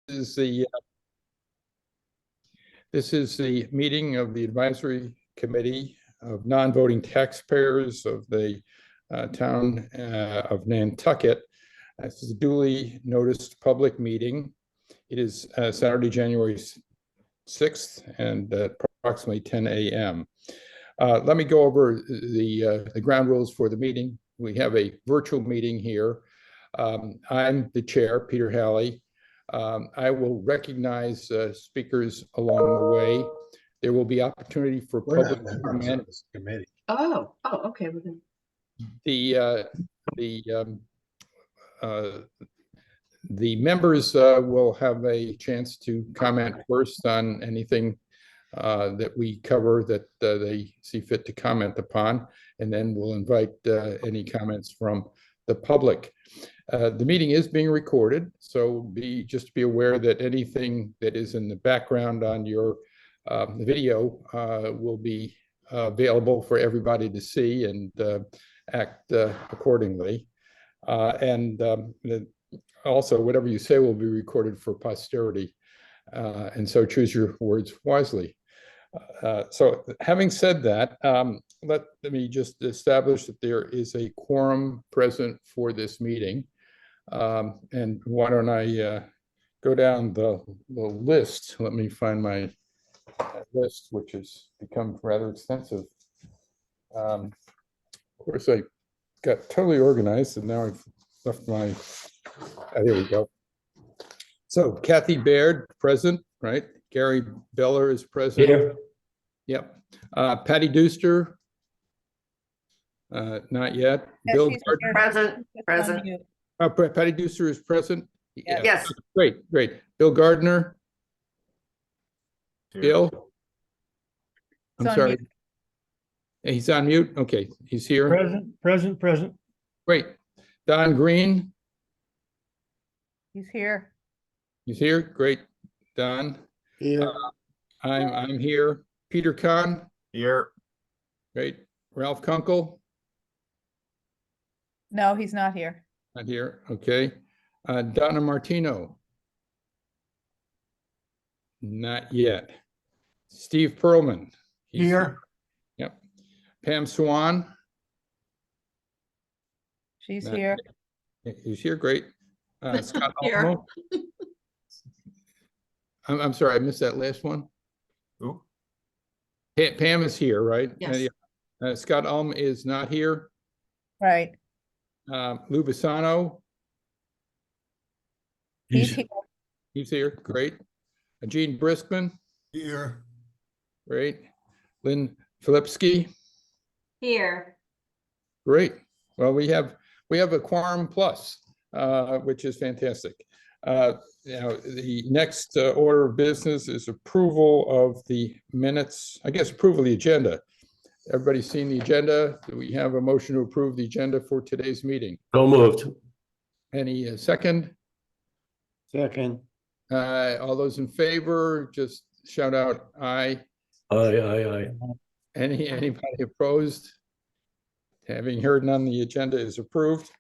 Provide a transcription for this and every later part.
is the this is the meeting of the Advisory Committee of Non-Voting Taxpayers of the town of Nantucket. This is a duly noticed public meeting. It is Saturday, January 6th, and approximately 10 a.m. Let me go over the ground rules for the meeting. We have a virtual meeting here. I'm the chair, Peter Halley. I will recognize speakers along the way. There will be opportunity for public comment. Okay. The members will have a chance to comment first on anything that we cover that they see fit to comment upon, and then we'll invite any comments from the public. The meeting is being recorded, so just be aware that anything that is in the background on your video will be available for everybody to see and act accordingly. Also, whatever you say will be recorded for posterity, and so choose your words wisely. So having said that, let me just establish that there is a quorum present for this meeting. And why don't I go down the list. Let me find my list, which has become rather extensive. Of course, I got totally organized, and now I've left my, there we go. So Kathy Baird, present, right? Gary Beller is present. Here. Yep. Patty Deuster, not yet. Yeah, Bill she's Gardner. Present. Patty Deuster is present. Yes. Yes. Great. Bill Gardner. Here. Bill. I'm on sorry. mute. He's on mute. Okay, he's here. Present. Great. Don Green. He's here. He's here. Great. Don. Here. I'm here. Peter Kahn. Here. Great. Ralph Kunkel. No, he's not here. Not here. Okay. Donna Martino. Not yet. Steve Perlman. He's Here. Yep. Pam Swan. She's Not here. yet. He's here. Great. Scott Here. Almo. I'm sorry, I missed that last one. Who? Pam is here, right? Yes. Scott Ulm is not here. Right. Lou Bisano, He's here. he's here. Great. Gene Briskman. Here. Great. Lynn Filipski. Here. Great. Well, we have a quorum plus, which is fantastic. The next order of business is approval of the minutes. I guess approval of the agenda. Everybody's seen the agenda. Do we have a motion to approve the agenda for today's meeting? So moved. Any second? Second. All those in favor, just shout out aye. Aye. Anybody opposed? Having heard none, the agenda is approved.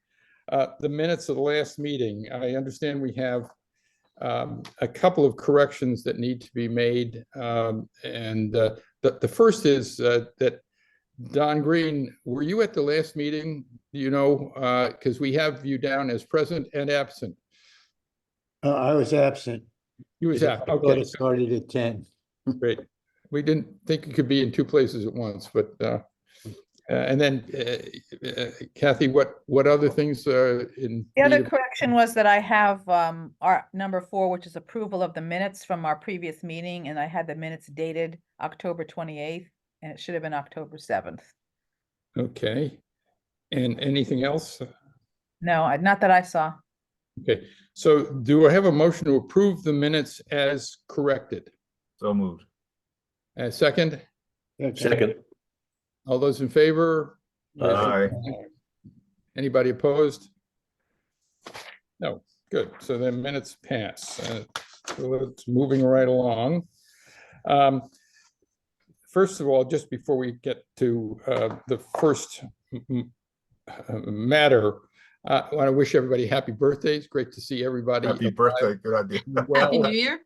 The minutes of the last meeting, I understand we have a couple of corrections that need to be made. The first is that Don Green, were you at the last meeting? Do you know, because we have you down as present and absent. I was absent. You was I absent. thought Okay, it started at 10. great. We didn't think you could be in two places at once, but and then Kathy, what other things in The other need of- correction was that I have our number 4, which is approval of the minutes from our previous meeting, and I had the minutes dated October 28th, and it should have been October 7th. Okay, and anything else? No, not that I saw. Okay, so do I have a motion to approve the minutes as corrected? So moved. Second, Second. all those in favor? Aye. Anybody opposed? No, good. So then minutes pass. So it's moving right along. First of all, just before we get to the first matter, I want to wish everybody happy birthdays. Great to see everybody. Happy alive birthday, good idea. and well. Happy New Year.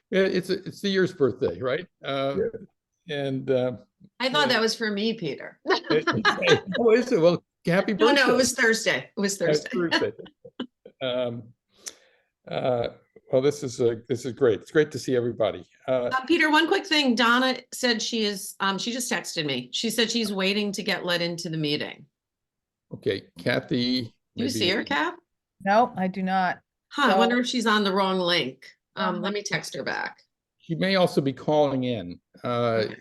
Yeah, it's the year's birthday, right? And I thought that was for me, Peter. oh, is it? Well, happy No, birthday. no, it was Thursday. It was It's Thursday. Thursday. Well, this is great. It's great to see everybody. Peter, one quick thing. Donna said she just texted me. She said she's waiting to get let into the meeting. Okay, Kathy. Do you see her, Cap? No, I do not. Huh, I So- wonder if she's on the wrong link. Wrong Let me text her back. She may also be calling in. Okay.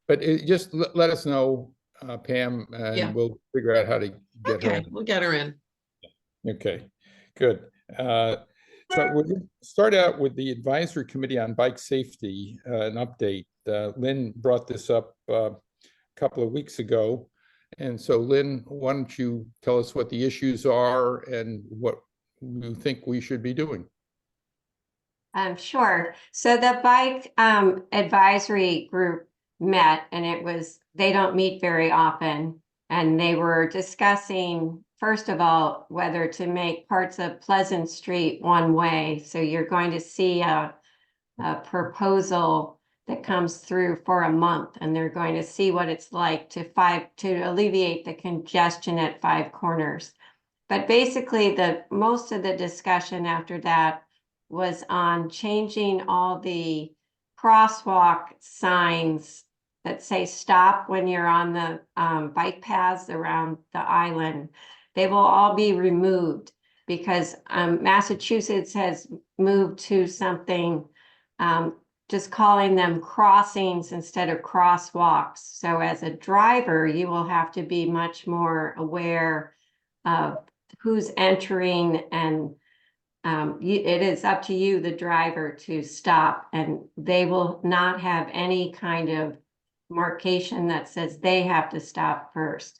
But just let us know, Pam, Yeah. and we'll figure out how to get her Okay, in. we'll get her in. Okay, good. So we'll start out with the Advisory Committee on Bike Safety, an update. Lynn brought this up a couple of weeks ago. And so Lynn, why don't you tell us what the issues are and what you think we should be doing? Sure. So the bike advisory group met, and they don't meet very often. And they were discussing, first of all, whether to make parts of Pleasant Street one way. So you're going to see a proposal that comes through for a month, and they're going to see what it's like to alleviate the congestion at Five Corners. But basically, most of the discussion after that was on changing all the crosswalk signs that say stop when you're on the bike paths around the island. They will all be removed because Massachusetts has moved to something, just calling them crossings instead of crosswalks. So as a driver, you will have to be much more aware of who's entering, and it is up to you, the driver, to stop, and they will not have any kind of marcation that says they have to stop first.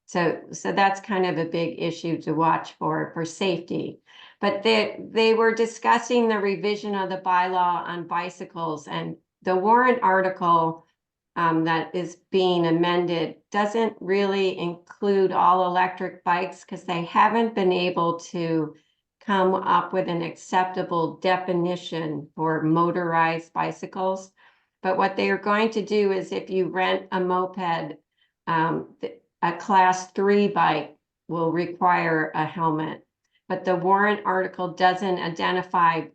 So that's kind of a big issue to watch for safety. But they were discussing the revision of the bylaw on bicycles, and the warrant article that is being amended doesn't really include all electric bikes because they haven't been able to come up with an acceptable definition for motorized bicycles. But what they are going to do is, if you rent a moped, a class 3 bike will require a helmet. But the warrant article doesn't identify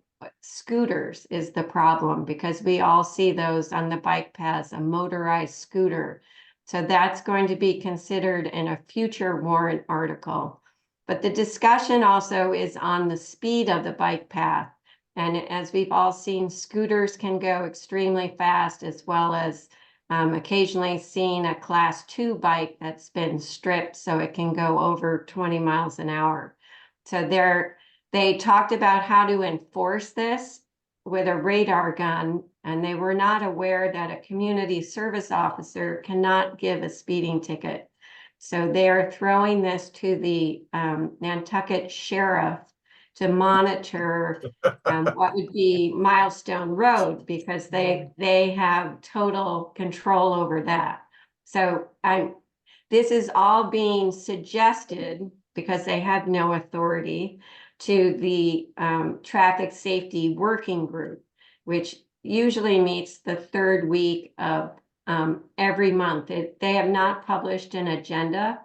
scooters is the problem, because we all see those on the bike paths, a motorized scooter. So that's going to be considered in a future warrant article. But the discussion also is on the speed of the bike path. And as we've all seen, scooters can go extremely fast, as well as occasionally seeing a class 2 bike that's been stripped so it can go over 20 miles an hour. So they talked about how to enforce this with a radar gun, and they were not aware that a community service officer cannot give a speeding ticket. So they're throwing this to the Nantucket Sheriff to monitor what would be Milestone Road, because they have total control over that. So this is all being suggested, because they have no authority, to the Traffic Safety Working Group, which usually meets the third week of every month. They have not published an agenda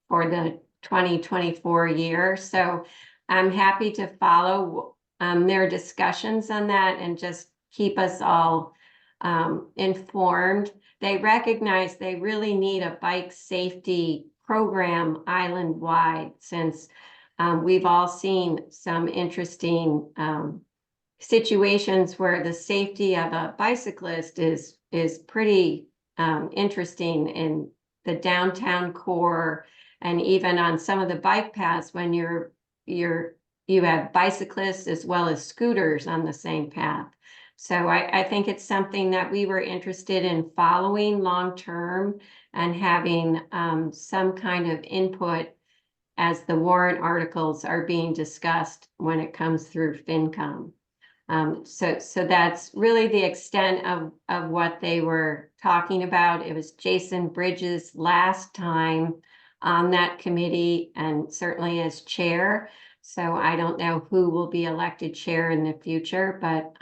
for the 2024 year. So I'm happy to follow their discussions on that and just keep us all informed. They recognize they really need a bike safety program island-wide, since we've all seen some interesting situations where the safety of a bicyclist is pretty interesting in the downtown core, and even on some of the bike paths when you have bicyclists as well as scooters on the same path. So I think it's something that we were interested in following long term and having some kind of input as the warrant articles are being discussed when it comes through FinCom. So that's really the extent of what they were talking about. It was Jason Bridges last time on that committee and certainly as chair. So I don't know who will be elected chair in the future, but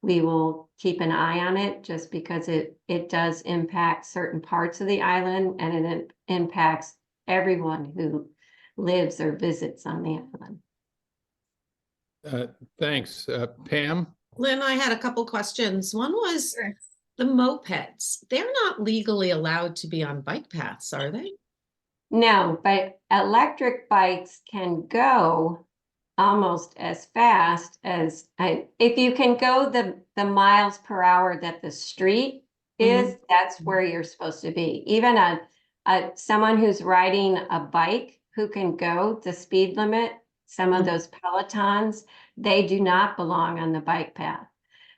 we will keep an eye on it just because it does impact certain parts of the island and it impacts everyone who lives or visits on the island. Thanks. Pam? Lynn, I had a couple questions. One was Sure. the mopeds. They're not legally allowed to be on bike paths, are they? No, but electric bikes can go almost as fast as if you can go the miles per hour that the street is, that's where you're supposed to be. Even someone who's riding a bike who can go the speed limit, some of those Pelotons, they do not belong on the bike path.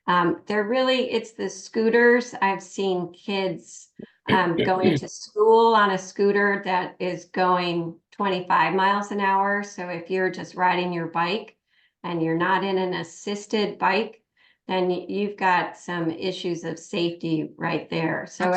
It's the scooters. I've seen kids going to school on a scooter that is going 25 miles an hour. So if you're just riding your bike and you're not in an assisted bike, then you've got some issues of safety right there. So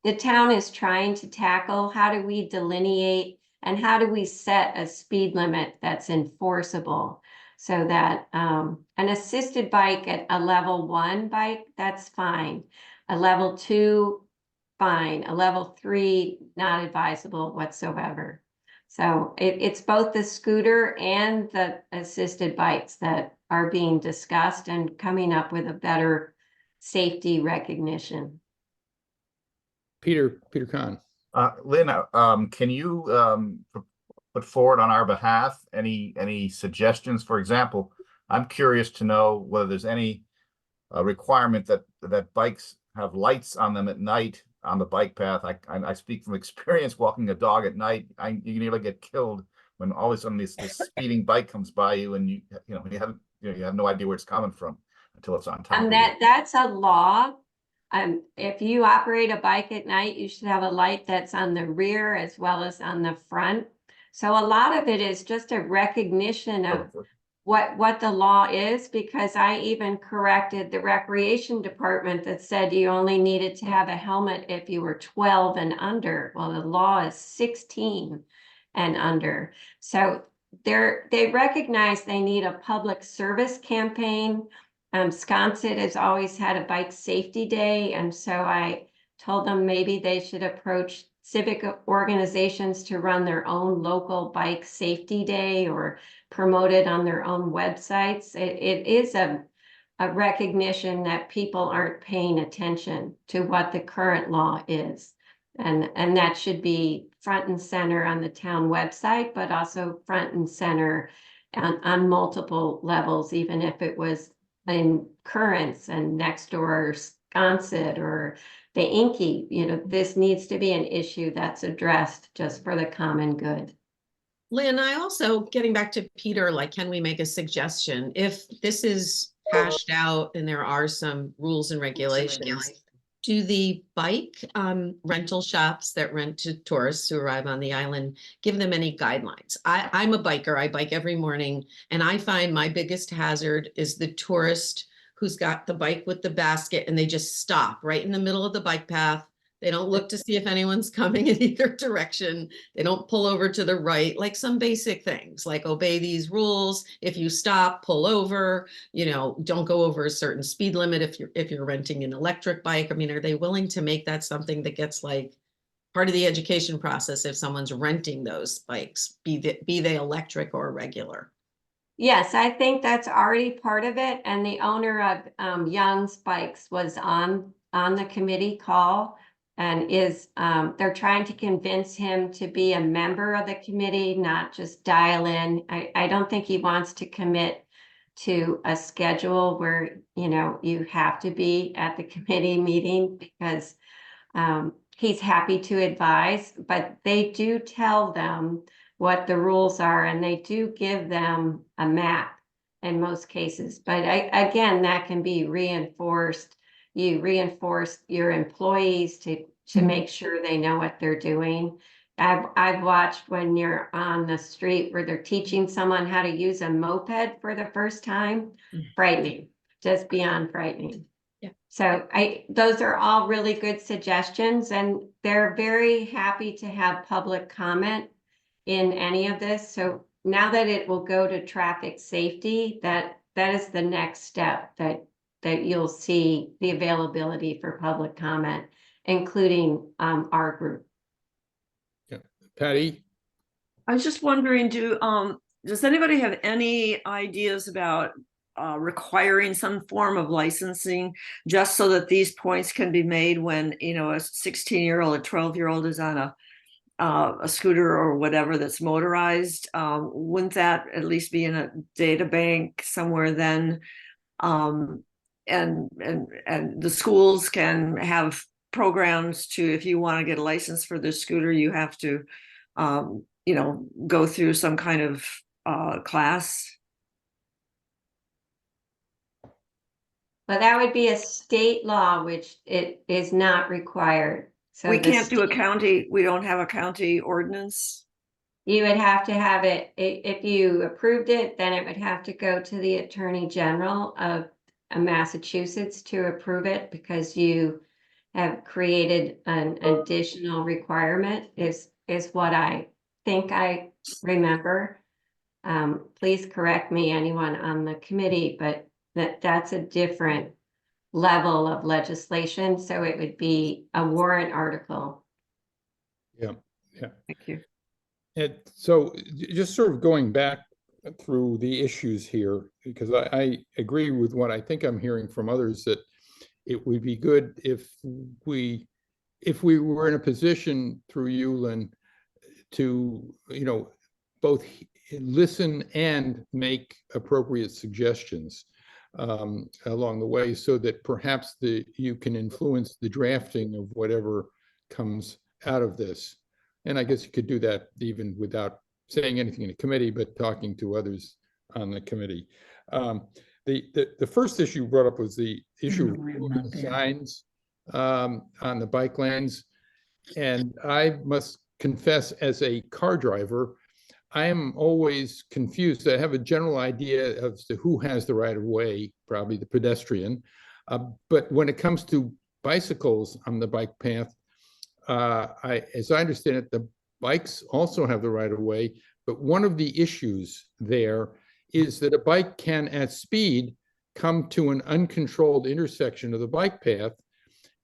the town is trying to tackle how do we delineate and how do we set a speed limit that's enforceable so that an assisted bike at a level 1 bike, that's fine. A level 2, fine. A level 3, not advisable whatsoever. So it's both the scooter and the assisted bikes that are being discussed and coming up with a better safety recognition. Peter Kahn. Lynn, can you put forward on our behalf any suggestions? For example, I'm curious to know whether there's any requirement that bikes have lights on them at night on the bike path. I speak from experience walking a dog at night. You can nearly get killed when all of a sudden this speeding bike comes by you and you have no idea where it's coming from until it's on top of you. That's a law. If you operate a bike at night, you should have a light that's on the rear as well as on the front. So a lot of it is just a recognition of what the law is, because I even corrected the recreation department that said you only needed to have a helmet if you were 12 and under. Well, the law is 16 and under. So they recognize they need a public service campaign. Sconset has always had a bike safety day, and so I told them maybe they should approach civic organizations to run their own local bike safety day or promote it on their own websites. It is a recognition that people aren't paying attention to what the current law is. And that should be front and center on the town website, but also front and center on multiple levels, even if it was in Currents and Nextdoor or Sconset or the Inky. This needs to be an issue that's addressed just for the common good. Lynn, I also, getting back to Peter, can we make a suggestion? If this is hashed out and there are some rules and regulations, do the bike rental shops that rent to tourists who arrive on the island, give them any guidelines? I'm a biker. I bike every morning, and I find my biggest hazard is the tourist who's got the bike with the basket and they just stop right in the middle of the bike path. They don't look to see if anyone's coming in either direction. They don't pull over to the right, like some basic things, like obey these rules. If you stop, pull over, don't go over a certain speed limit if you're renting an electric bike. I mean, are they willing to make that something that gets part of the education process if someone's renting those bikes, be they electric or regular? Yes, I think that's already part of it. And the owner of Young's Bikes was on the committee call and they're trying to convince him to be a member of the committee, not just dial in. I don't think he wants to commit to a schedule where, you have to be at the committee meeting, because he's happy to advise, but they do tell them what the rules are, and they do give them a map in most cases. But again, that can be reinforced. You reinforce your employees to make sure they know what they're doing. I've watched when you're on the street where they're teaching someone how to use a moped for the first time. Frightening, just beyond frightening. Yeah. So those are all really good suggestions, and they're very happy to have public comment in any of this. So now that it will go to traffic safety, that is the next step, that you'll see the availability for public comment, including our group. Patty? I was just wondering, does anybody have any ideas about requiring some form of licensing just so that these points can be made when, a 16-year-old, a 12-year-old is on a scooter or whatever that's motorized? Wouldn't that at least be in a data bank somewhere then? And the schools can have programs to, if you want to get a license for the scooter, you have to go through some kind of class. But that would be a state law, which it is not required. So We the can't do a state- county, we don't have a county ordinance. You would have to have it, if you approved it, then it would have to go to the Attorney General of Massachusetts to approve it, because you have created an additional requirement, is what I think I remember. Please correct me, anyone on the committee, but that's a different level of legislation, so it would be a warrant article. Thank you. And so just sort of going back through the issues here, because I agree with what I think I'm hearing from others, that it would be good if we were in a position through you, Lynn, to, both listen and make appropriate suggestions along the way, so that perhaps you can influence the drafting of whatever comes out of this. And I guess you could do that even without saying anything in a committee, but talking to others on the committee. The first issue you brought up was the issue of removing signs on the bike lanes. And I must confess, as a car driver, I am always confused. I have a general idea as to who has the right of way, probably the pedestrian. But when it comes to bicycles on the bike path, as I understand it, the bikes also have the right of way. But one of the issues there is that a bike can, at speed, come to an uncontrolled intersection of the bike path,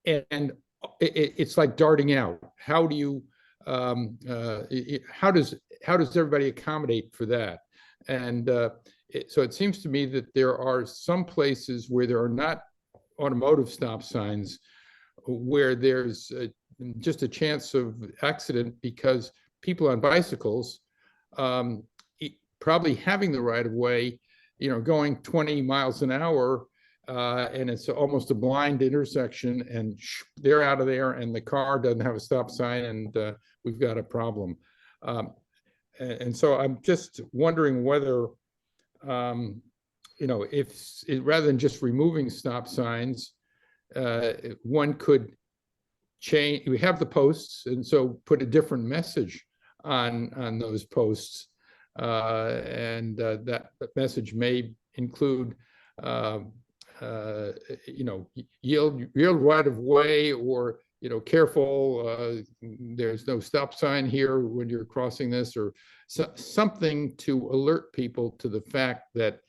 and it's like darting out. How do you how does everybody accommodate for that? And so it seems to me that there are some places where there are not automotive stop signs, where there's just a chance of accident, because people on bicycles, probably having the right of way, going 20 miles an hour, and it's almost a blind intersection, and they're out of there, and the car doesn't have a stop sign, and we've got a problem. And so I'm just wondering whether, if rather than just removing stop signs, one could change. We have the posts, and so put a different message on those posts, and that message may include, yield right of way, or careful, there's no stop sign here when you're crossing this, or something to alert people to the fact that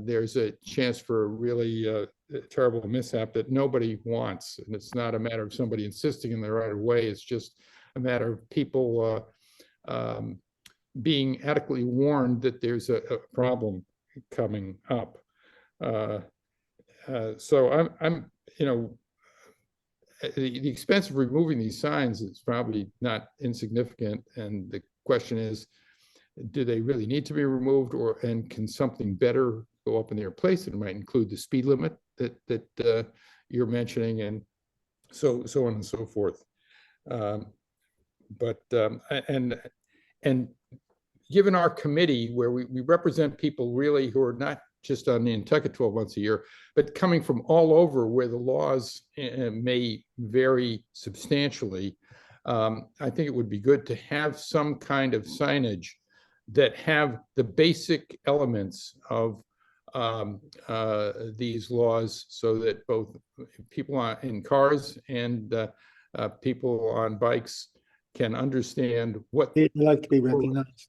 there's a chance for a really terrible mishap that nobody wants. And it's not a matter of somebody insisting in the right of way. It's just a matter of people being adequately warned that there's a problem coming up. So I'm the expense of removing these signs is probably not insignificant. And the question is, do they really need to be removed, and can something better go up in their place? It might include the speed limit that you're mentioning, and so on and so forth. And given our committee, where we represent people really who are not just on Nantucket 12 months a year, but coming from all over, where the laws may vary substantially, I think it would be good to have some kind of signage that have the basic elements of these laws, so that both people in cars and people on bikes can understand what. I'd like to be recognized.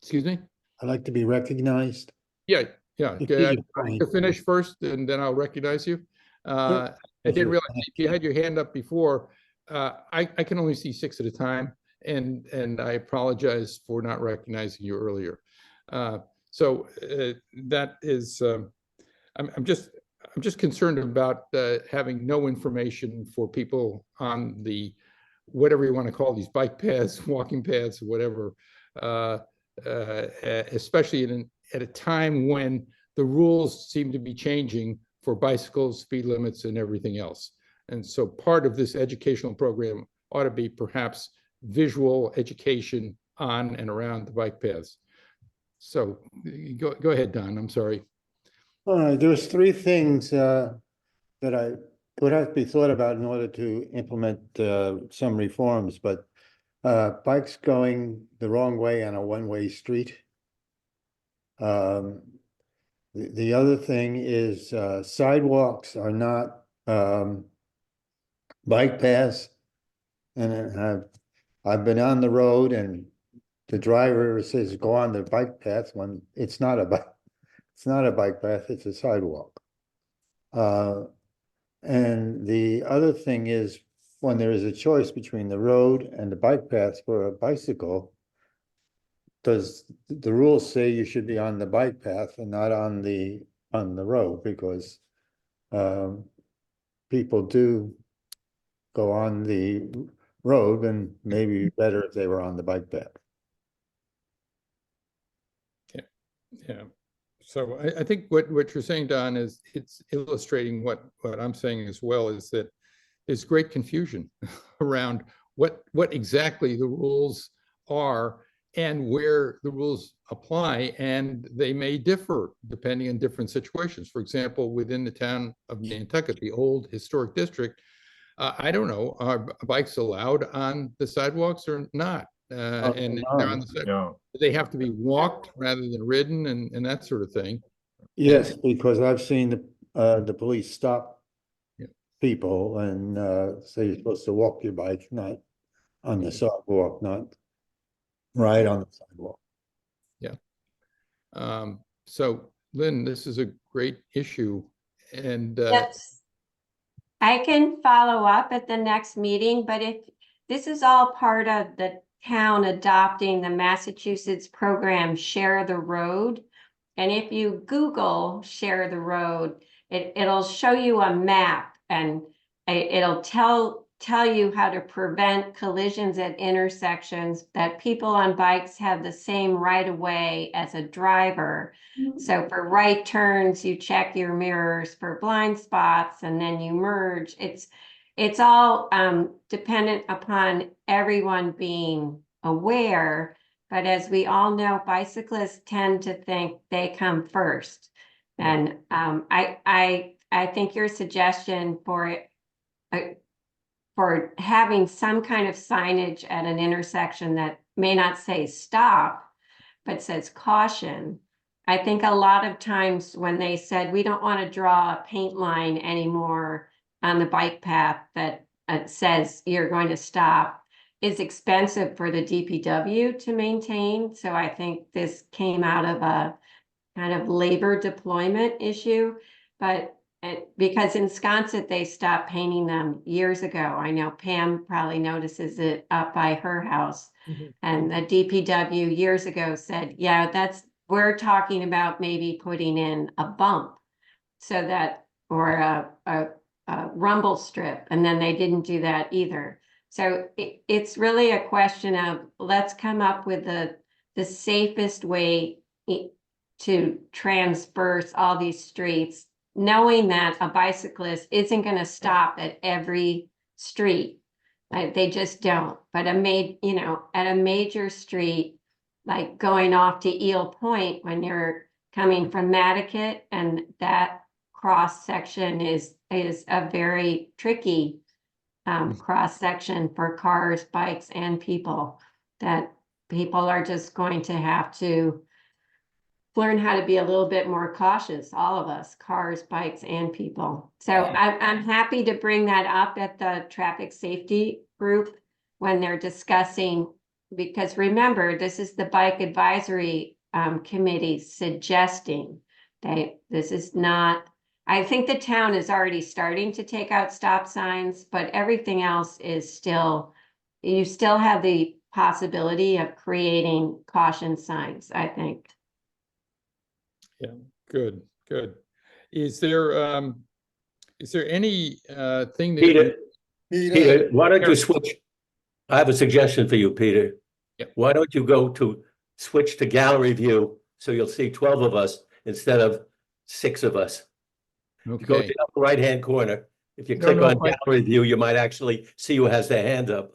Excuse me? I'd like to be recognized. Yeah, yeah. Repeat Good. your point. To finish first, and then I'll recognize you. I didn't Sure. realize you had your hand up before. I can only see 6 at a time, and I apologize for not recognizing you earlier. That is, I'm just concerned about having no information for people on the, whatever you want to call these, bike paths, walking paths, whatever, especially at a time when the rules seem to be changing for bicycles, speed limits, and everything else. And so part of this educational program ought to be perhaps visual education on and around the bike paths. So go ahead, Don. I'm sorry. All right, there's 3 things that I would have to be thought about in order to implement some reforms, but bikes going the wrong way on a one-way street. The other thing is sidewalks are not bike paths. And I've been on the road and the driver says, go on the bike path, when it's not a bike path, it's a sidewalk. And the other thing is, when there is a choice between the road and the bike path for a bicycle, does the rules say you should be on the bike path and not on the road? Because people do go on the road, and maybe better if they were on the bike path. Yeah. So I think what you're saying, Don, is it's illustrating what I'm saying as well, is that there's great confusion around what exactly the rules are and where the rules apply, and they may differ depending on different situations. For example, within the town of Nantucket, the old historic district, I don't know, are bikes allowed on the sidewalks or not? And if they're on the sidewalk, they have to be walked rather than ridden, and that sort of thing. Yes, because I've seen the police stop Yeah. people and say you're supposed to walk your bike, not on the sidewalk, not ride on the sidewalk. Yeah. So Lynn, this is a great issue, and Yes. I can follow up at the next meeting, but if this is all part of the town adopting the Massachusetts program, Share the Road, and if you Google Share the Road, it'll show you a map, and it'll tell you how to prevent collisions at intersections, that people on bikes have the same right of way as a driver. So for right turns, you check your mirrors for blind spots, and then you merge. It's all dependent upon everyone being aware. But as we all know, bicyclists tend to think they come first. And I think your suggestion for having some kind of signage at an intersection that may not say stop, but says caution. I think a lot of times when they said, we don't want to draw a paint line anymore on the bike path that says you're going to stop, is expensive for the DPW to maintain. So I think this came out of a kind of labor deployment issue, but because in Sconset, they stopped painting them years ago. I know Pam probably notices it up by her house. And the DPW years ago said, yeah, we're talking about maybe putting in a bump, so that, or a rumble strip. And then they didn't do that either. So it's really a question of, let's come up with the safest way to transverse all these streets, knowing that a bicyclist isn't going to stop at every street. They just don't. But at a major street, like going off to Eel Point when you're coming from Matticat, and that cross section is a very tricky cross-section for cars, bikes, and people, that people are just going to have to learn how to be a little bit more cautious, all of us, cars, bikes, and people. So I'm happy to bring that up at the traffic safety group when they're discussing, because remember, this is the bike advisory committee suggesting that this is not, I think the town is already starting to take out stop signs, but everything else is still, you still have the possibility of creating caution signs, I think. Yeah, good, good. Is there any thing that Peter, you, Peter, why don't you Eric. switch? I have a suggestion for you, Peter. Yeah. Why don't you go to switch to gallery view so you'll see 12 of us instead of 6 of us? You go to okay, the upper right-hand corner. If you Don't click know on if I- gallery view, you might actually see who has their hand up.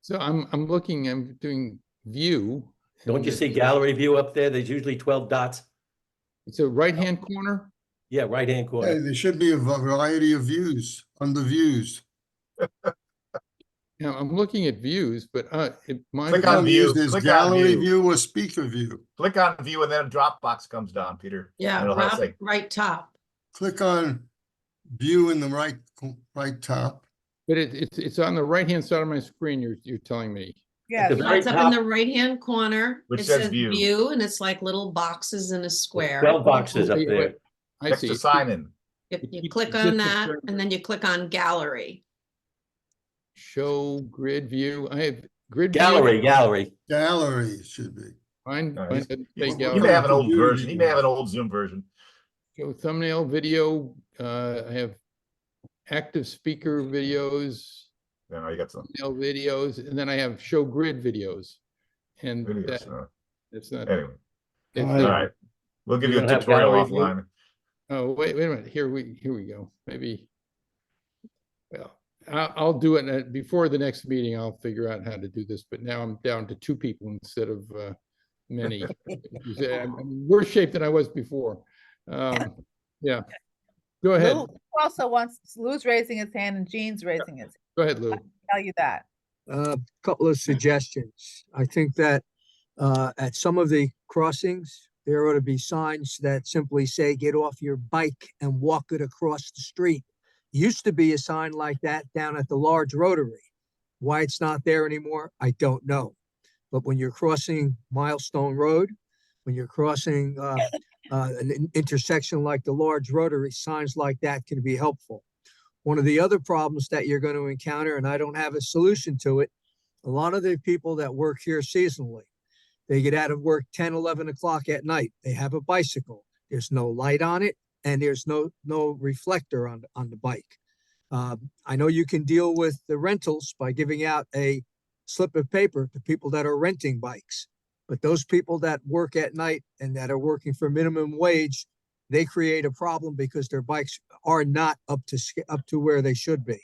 so I'm looking, I'm doing view. Don't you see gallery view up there? There's usually 12 dots. It's a right-hand corner? Yeah, right-hand Hey, corner. there should be a variety of views, under views. Yeah, I'm looking at views, but mine. Click on view, There's click on gallery view. view or speaker view. Click on view and then a drop box comes down, Peter. Yeah, And it'll have to say, right top. Click on view in the right top. But it's on the right-hand side of my screen, you're telling me. Yeah, the very It's up in the top. right-hand corner. Which It says says view. view, and it's like little boxes in a square. 12 boxes up Okay, there. wait, I next see. to sign in. You keep- click it on gets that, it- and then you click on gallery. Show grid view. I have grid view. Gallery, gallery. Gallery it should be. Mine He's- doesn't He say may gallery. have an old Confusion. version. He may have an old Zoom version. Show thumbnail video. I have active speaker videos, Yeah, you got some thumbnail videos, and then I have show grid videos. And videos. that's not. Anyway, it's All all not- right. We'll give You you a don't have tutorial gallery view? offline. Oh, wait a minute. Here we go. Maybe. Well, I'll do it before the next meeting. I'll figure out how to do this, but now I'm down to 2 people instead of many. I'm in worse shape than I was before. Yeah. Go ahead. Lou also wants, Lou's raising his hand and Jean's raising his, Go ahead, Lou. tell you that. Couple of suggestions. I think that at some of the crossings, there ought to be signs that simply say, get off your bike and walk it across the street. Used to be a sign like that down at the large rotary. Why it's not there anymore, I don't know. But when you're crossing Milestone Road, when you're crossing an intersection like the large rotary, signs like that can be helpful. One of the other problems that you're going to encounter, and I don't have a solution to it, a lot of the people that work here seasonally, they get out of work 10, 11 o'clock at night. They have a bicycle. There's no light on it, and there's no reflector on the bike. I know you can deal with the rentals by giving out a slip of paper to people that are renting bikes. But those people that work at night and that are working for minimum wage, they create a problem because their bikes are not up to where they should be.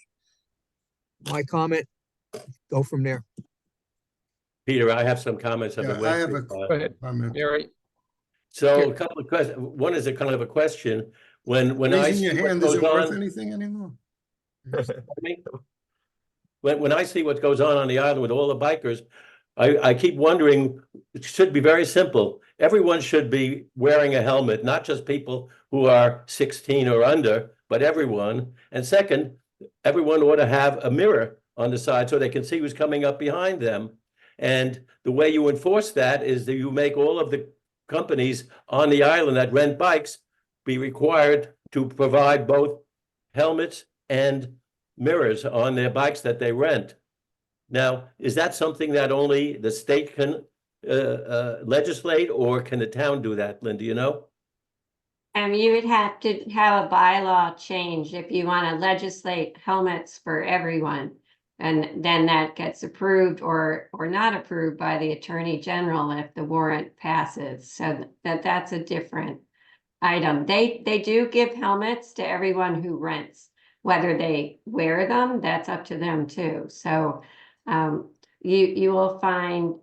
My comment, go from there. Peter, I have some comments. I've been Yeah, I waiting have for a Go ahead. comment. Mary. So a couple of questions. One is a kind of a question. When I Raising see your what hand goes isn't worth on, anything anymore. when I see what goes on the island with all the bikers, I keep wondering, it should be very simple. Everyone should be wearing a helmet, not just people who are 16 or under, but everyone. And second, everyone ought to have a mirror on the side so they can see who's coming up behind them. And the way you enforce that is that you make all of the companies on the island that rent bikes be required to provide both helmets and mirrors on their bikes that they rent. Now, is that something that only the state can legislate, or can the town do that, Lynn? Do you know? You would have to have a bylaw change if you want to legislate helmets for everyone. And then that gets approved or not approved by the Attorney General if the warrant passes. So that's a different item. They do give helmets to everyone who rents. Whether they wear them, that's up to them too. So you will find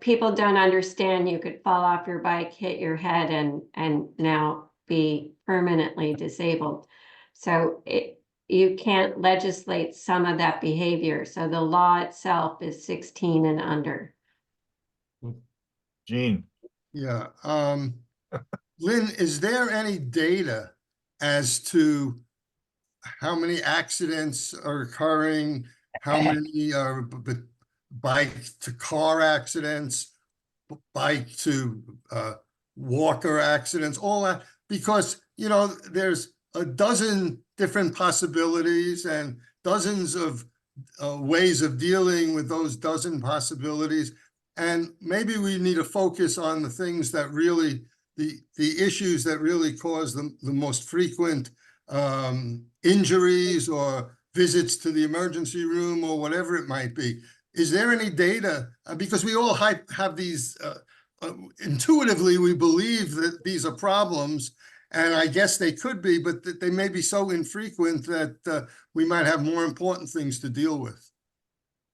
people don't understand you could fall off your bike, hit your head, and now be permanently disabled. So you can't legislate some of that behavior. So the law itself is 16 and under. Gene, Yeah, Lynn, is there any data as to how many accidents are occurring? How many are bike to car accidents, bike to walker accidents, all that? Because, you know, there's a dozen different possibilities and dozens of ways of dealing with those dozen possibilities. And maybe we need to focus on the things that really, the issues that really cause the most frequent injuries or visits to the emergency room or whatever it might be. Is there any data? Because we all have these, intuitively, we believe that these are problems, and I guess they could be, but they may be so infrequent that we might have more important things to deal with.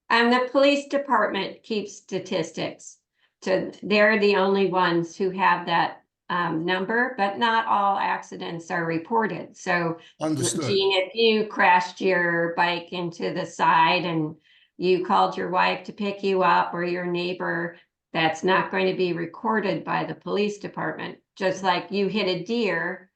And the police department keeps statistics. So they're the only ones who have that number, but not all accidents are reported. So Understood. Gene, if you crashed your bike into the side and you called your wife to pick you up or your neighbor, that's not going to be recorded by the police department. Just like you hit a deer,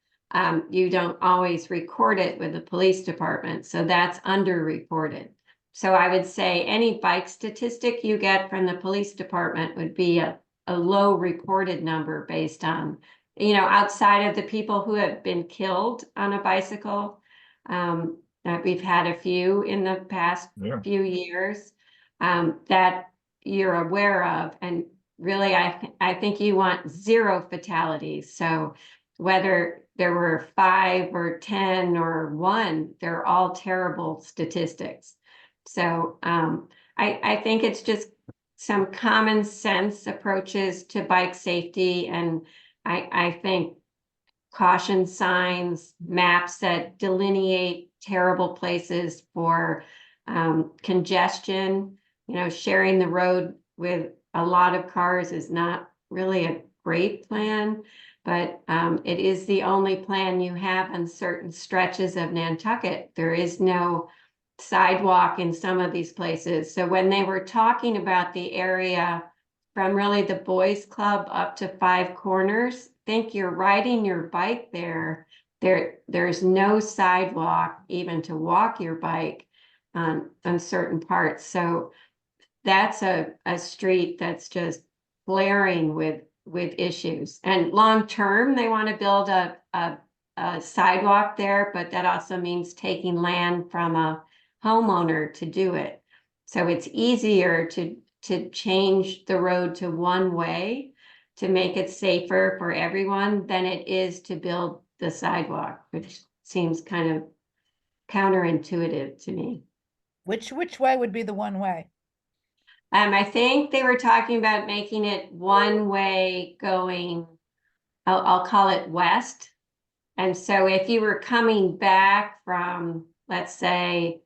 you don't always record it with the police department. So that's underreported. So I would say any bike statistic you get from the police department would be a low reported number based on, you know, outside of the people who have been killed on a bicycle. That we've had a few in the past few years that you're aware of. And really, I think you want 0 fatalities. So whether there were 5 or 10 or 1, they're all terrible statistics. So I think it's just some common sense approaches to bike safety. And I think caution signs, maps that delineate terrible places for congestion, you know, sharing the road with a lot of cars is not really a great plan, but it is the only plan you have on certain stretches of Nantucket. There is no sidewalk in some of these places. So when they were talking about the area from really the boys club up to Five Corners, think you're riding your bike there's no sidewalk even to walk your bike on certain parts. So that's a street that's just flaring with issues. And long term, they want to build a sidewalk there, but that also means taking land from a homeowner to do it. So it's easier to change the road to one way to make it safer for everyone than it is to build the sidewalk, which seems kind of counterintuitive to me. Which way would be the one way? I think they were talking about making it one way going, I'll call it west. And so if you were coming back from, let's say,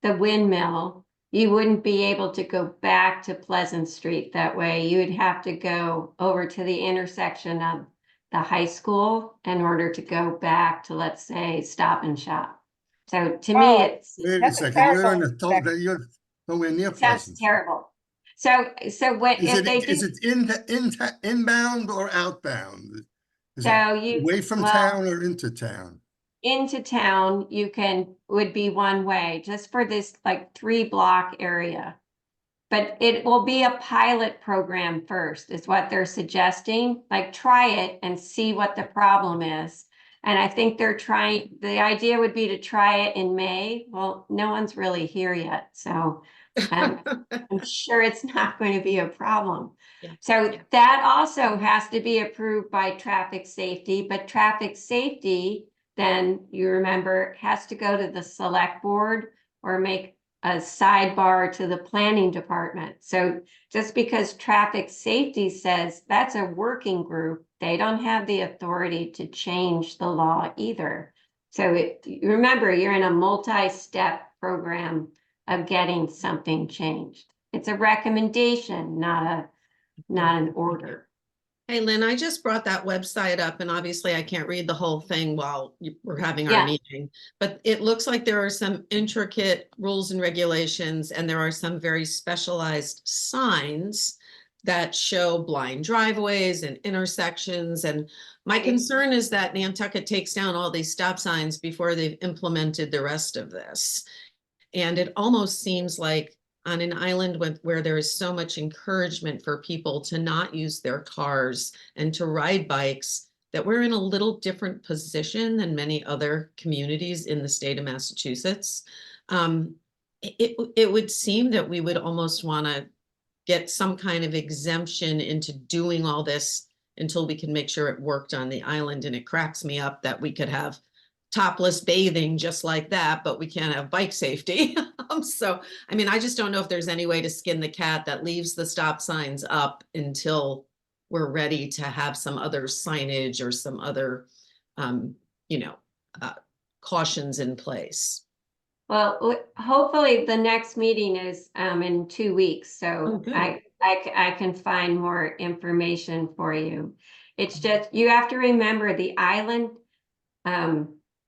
the windmill, you wouldn't be able to go back to Pleasant Street that way. You would have to go over to the intersection of the high school in order to go back to, let's say, Stop and Shop. So to me, it's Wait a That's a second, you're terrible you're nowhere near sounds Pleasant. terrible. So when Is it inbound or outbound? Is it so you away from town or into town? into town, would be one way just for this like 3-block area. But it will be a pilot program first, is what they're suggesting. Like try it and see what the problem is. And I think the idea would be to try it in May. Well, no one's really here yet. So I'm sure it's not going to be a problem. Yeah. So that also has to be approved by traffic safety, but traffic safety, then you remember, has to go to the select board or make a sidebar to the planning department. So just because traffic safety says that's a working group, they don't have the authority to change the law either. So remember, you're in a multi-step program of getting something changed. It's a recommendation, not an order. Hey, Lynn, I just brought that website up, and obviously I can't read the whole thing while we're having our Yeah. meeting. But it looks like there are some intricate rules and regulations, and there are some very specialized signs that show blind driveways and intersections. And my Right. concern is that Nantucket takes down all these stop signs before they've implemented the rest of this. And it almost seems like on an island where there is so much encouragement for people to not use their cars and to ride bikes, that we're in a little different position than many other communities in the state of Massachusetts. It would seem that we would almost want to get some kind of exemption into doing all this until we can make sure it worked on the island. And it cracks me up that we could have topless bathing just like that, but we can't have bike safety. So, I mean, I just don't know if there's any way to skin the cat that leaves the stop signs up until we're ready to have some other signage or some other, you know, cautions in place. Well, hopefully the next meeting is in 2 weeks, Oh, so good. I can find more information for you. It's just, you have to remember the island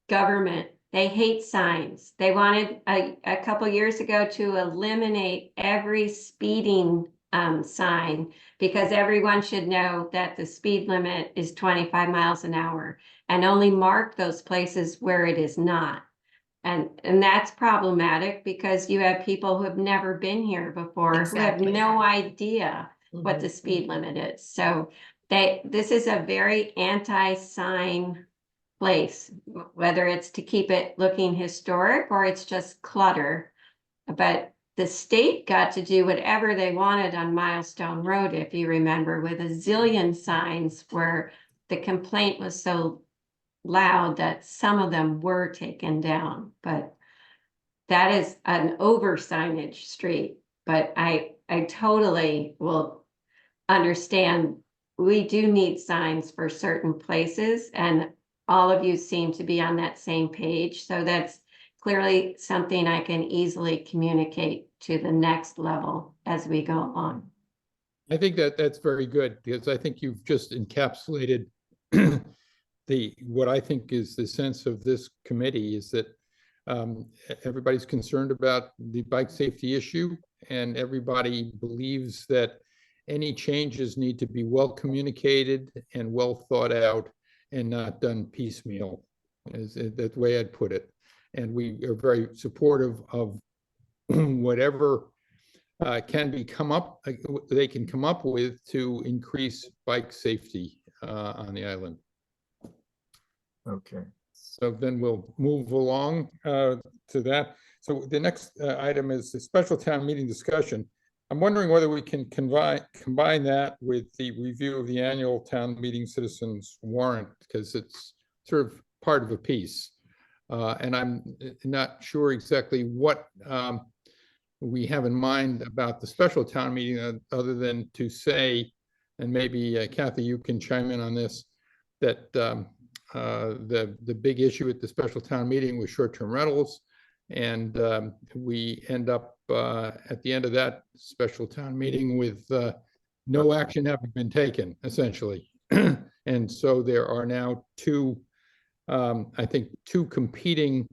government, they hate signs. They wanted a couple years ago to eliminate every speeding sign, because everyone should know that the speed limit is 25 miles an hour, and only mark those places where it is not. And that's problematic, because you have people who have never been here before, who have Exactly. no idea what the Mhm. speed limit is. So this is a very anti-sign place, whether it's to keep it looking historic or it's just clutter. But the state got to do whatever they wanted on Milestone Road, if you remember, with a zillion signs, where the complaint was so loud that some of them were taken down. But that is an over signage street. But I totally will understand, we do need signs for certain places, and all of you seem to be on that same page. So that's clearly something I can easily communicate to the next level as we go along. I think that that's very good, because I think you've just encapsulated what I think is the sense of this committee, is that everybody's concerned about the bike safety issue, and everybody believes that any changes need to be well communicated and well thought out, and not done piecemeal, is the way I'd put it. And we are very supportive of whatever they can come up with to increase bike safety on the island. Okay. So then we'll move along to that. So the next item is the special town meeting discussion. I'm wondering whether we can combine that with the review of the annual town meeting citizens warrant, because it's sort of part of a piece. And I'm not sure exactly what we have in mind about the special town meeting, other than to say, and maybe Kathy, you can chime in on this, that the big issue at the special town meeting was short-term rentals. And we end up at the end of that special town meeting with no action having been taken, essentially. And so there are now I think two competing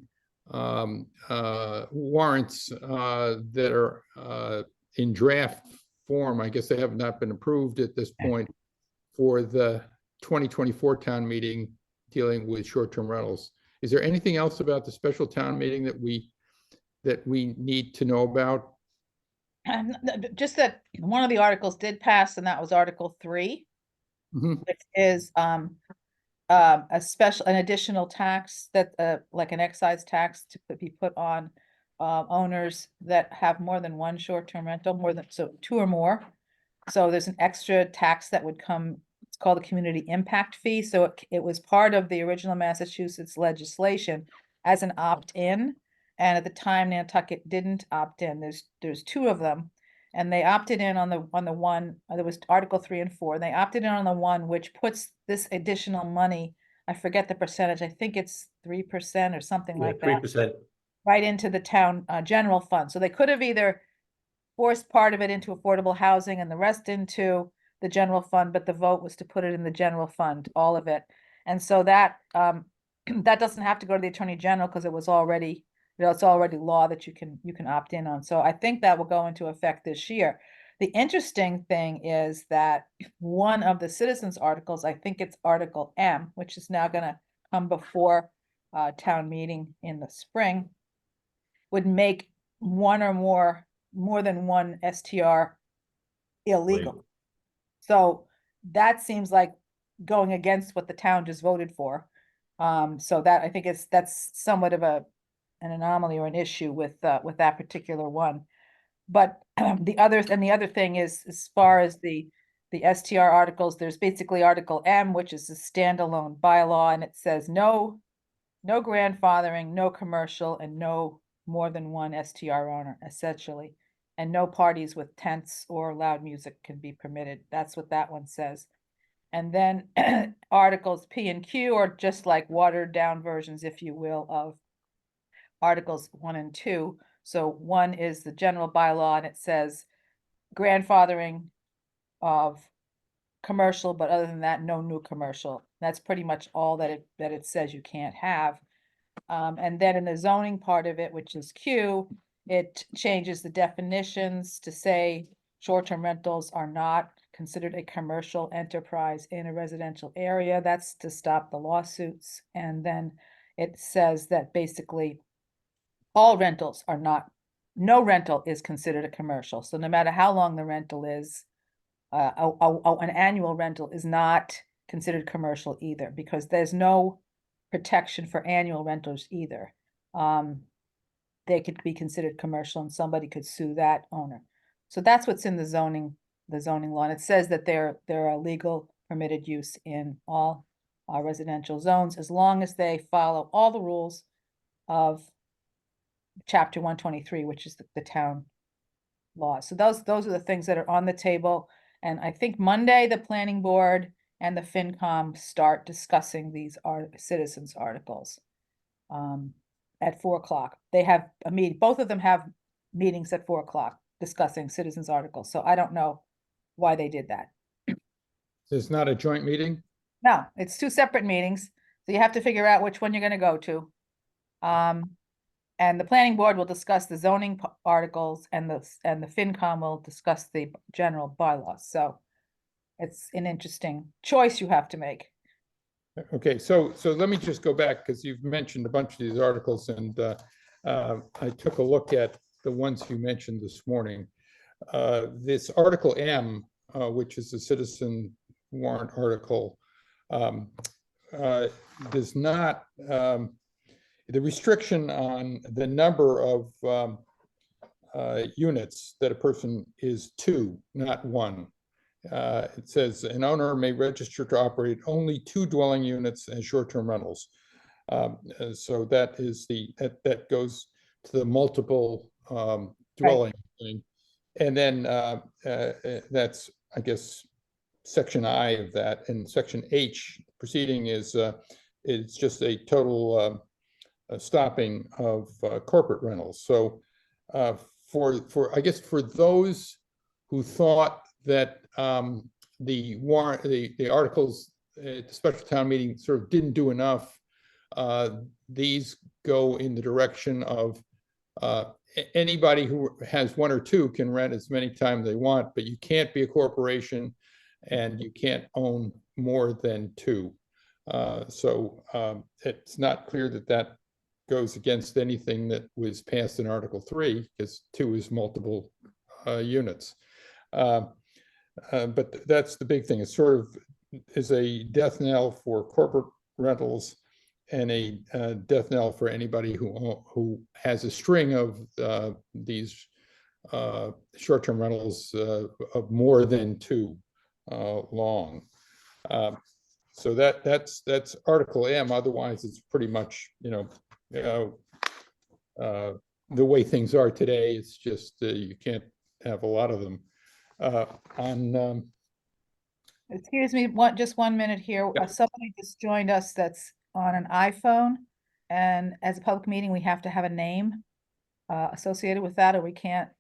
warrants that are in draft form. I guess they have not been approved at this point for the 2024 town meeting dealing with short-term rentals. Is there anything else about the special town meeting that we need to know about? And just that one of the articles did pass, and that was Article 3, Mhm. which is an additional tax that like an excise tax to be put on owners that have more than one short-term rental, so 2 or more. So there's an extra tax that would come. It's called the community impact fee. So it was part of the original Massachusetts legislation as an opt-in. And at the time, Nantucket didn't opt in. There's 2 of them, and they opted in on the one. There was Article 3 and 4. They opted in on the one which puts this additional money. I forget the percentage. I think it's 3% or something like that. 3%. Right into the town general fund. So they could have either forced part of it into affordable housing and the rest into the general fund, but the vote was to put it in the general fund, all of it. And so that, that doesn't have to go to the Attorney General because it was already, it's already law that you can opt in on. So I think that will go into effect this year. The interesting thing is that one of the citizens articles, I think it's Article M, which is now gonna come before town meeting in the spring, would make one or more than one STR illegal. So that seems like going against what the town just voted for. So that, I think that's somewhat of an anomaly or an issue with that particular one. But the other thing is, as far as the STR articles, there's basically Article M, which is a standalone bylaw, and it says no grandfathering, no commercial, and no more than one STR owner, essentially. And no parties with tents or loud music can be permitted. That's what that one says. And then Articles P and Q are just like watered down versions, if you will, of Articles 1 and 2. So 1 is the general bylaw, and it says grandfathering of commercial, but other than that, no new commercial. That's pretty much all that it says you can't have. And then in the zoning part of it, which is Q, it changes the definitions to say short-term rentals are not considered a commercial enterprise in a residential area. That's to stop the lawsuits. And then it says that basically all rentals are not, no rental is considered a commercial. So no matter how long the rental is, an annual rental is not considered commercial either, because there's no protection for annual rentals either. They could be considered commercial and somebody could sue that owner. So that's what's in the zoning law. And it says that they're a legal permitted use in all residential zones, as long as they follow all the rules of Chapter 123, which is the town law. So those are the things that are on the table. And I think Monday, the planning board and the FinCom start discussing these citizens articles at 4 o'clock. They have a meeting, both of them have meetings at 4 o'clock discussing citizens articles. So I don't know why they did that. There's not a joint meeting? No, it's 2 separate meetings. So you have to figure out which one you're going to go to. And the planning board will discuss the zoning articles, and the FinCom will discuss the general bylaws. So it's an interesting choice you have to make. Okay, so let me just go back, because you've mentioned a bunch of these articles, and I took a look at the ones you mentioned this morning. This Article M, which is a citizen warrant article, does not, the restriction on the number of units that a person is 2, not 1. It says an owner may register to operate only 2 dwelling units as short-term rentals. So that is that goes to the multiple dwelling thing. And then that's, I guess, Section I of that. And Section H proceeding is it's just a total stopping of corporate rentals. So for I guess for those who thought that the articles at the special town meeting sort of didn't do enough, these go in the direction of anybody who has 1 or 2 can rent as many times they want, but you can't be a corporation and you can't own more than 2. So it's not clear that goes against anything that was passed in Article 3, because 2 is multiple units. But that's the big thing. It sort of is a death knell for corporate rentals and a death knell for anybody who has a string of these short-term rentals of more than 2 long. So that's Article M. Otherwise, it's pretty much, the way things are today. It's just you can't have a lot of them. Excuse me, just 1 minute here. Yeah. Somebody just joined us that's on an iPhone, and as a public meeting, we have to have a name associated with that, or we can't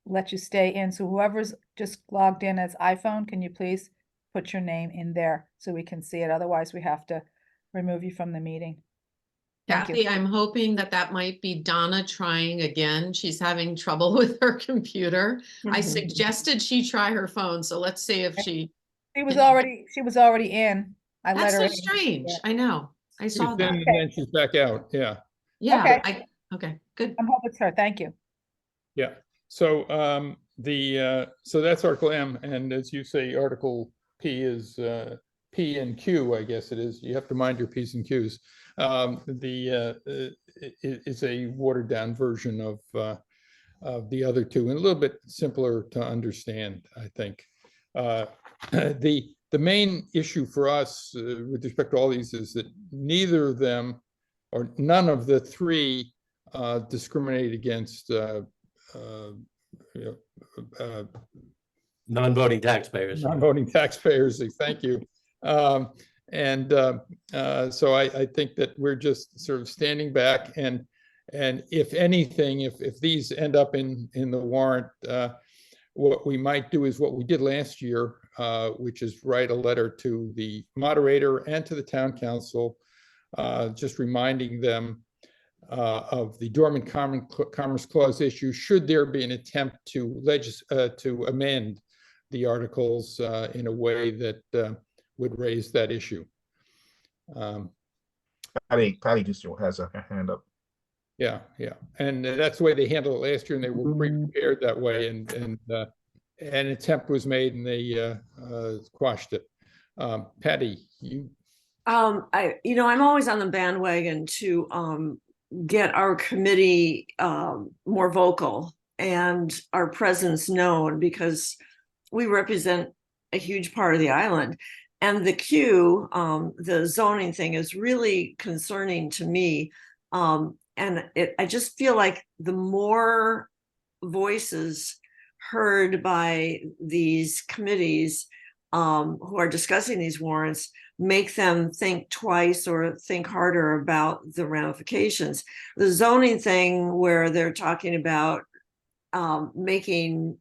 let you stay in. So whoever's just logged in as iPhone, can you please put your name in there so we can see it? Otherwise, we have to remove you from the meeting. Thank you. Kathy, I'm hoping that that might be Donna trying again. She's having trouble with her computer. I Mhm. suggested she try her phone, so let's see if she. She was already in. I let That's her so in. strange. Yeah. I know. I She's saw in that. and then she's back out, yeah. Yeah, Okay. okay, good. I'm hoping it's her. Thank you. Yeah, so so that's Article M, and as you say, Article P is P and Q, I guess it is. You have to mind your P's and Q's. Is a watered down version of the other two, and a little bit simpler to understand, I think. The main issue for us with respect to all these is that neither of them or none of the three discriminate against Non-voting taxpayers. non-voting taxpayers. Thank you. So I think that we're just sort of standing back, and if anything, if these end up in the warrant, what we might do is what we did last year, which is write a letter to the moderator and to the town council, just reminding them of the dormant commerce clause issue, should there be an attempt to amend the articles in a way that would raise that issue. Patty just has a hand up. Yeah, and that's the way they handled it last year, and they were prepared that way, and an attempt was made, and they quashed it. Patty, you. I'm always on the bandwagon to get our committee more vocal and our presence known, because we represent a huge part of the island. And the Q, the zoning thing, is really concerning to me. I just feel like the more voices heard by these committees who are discussing these warrants, make them think twice or think harder about the ramifications. The zoning thing, where they're talking about making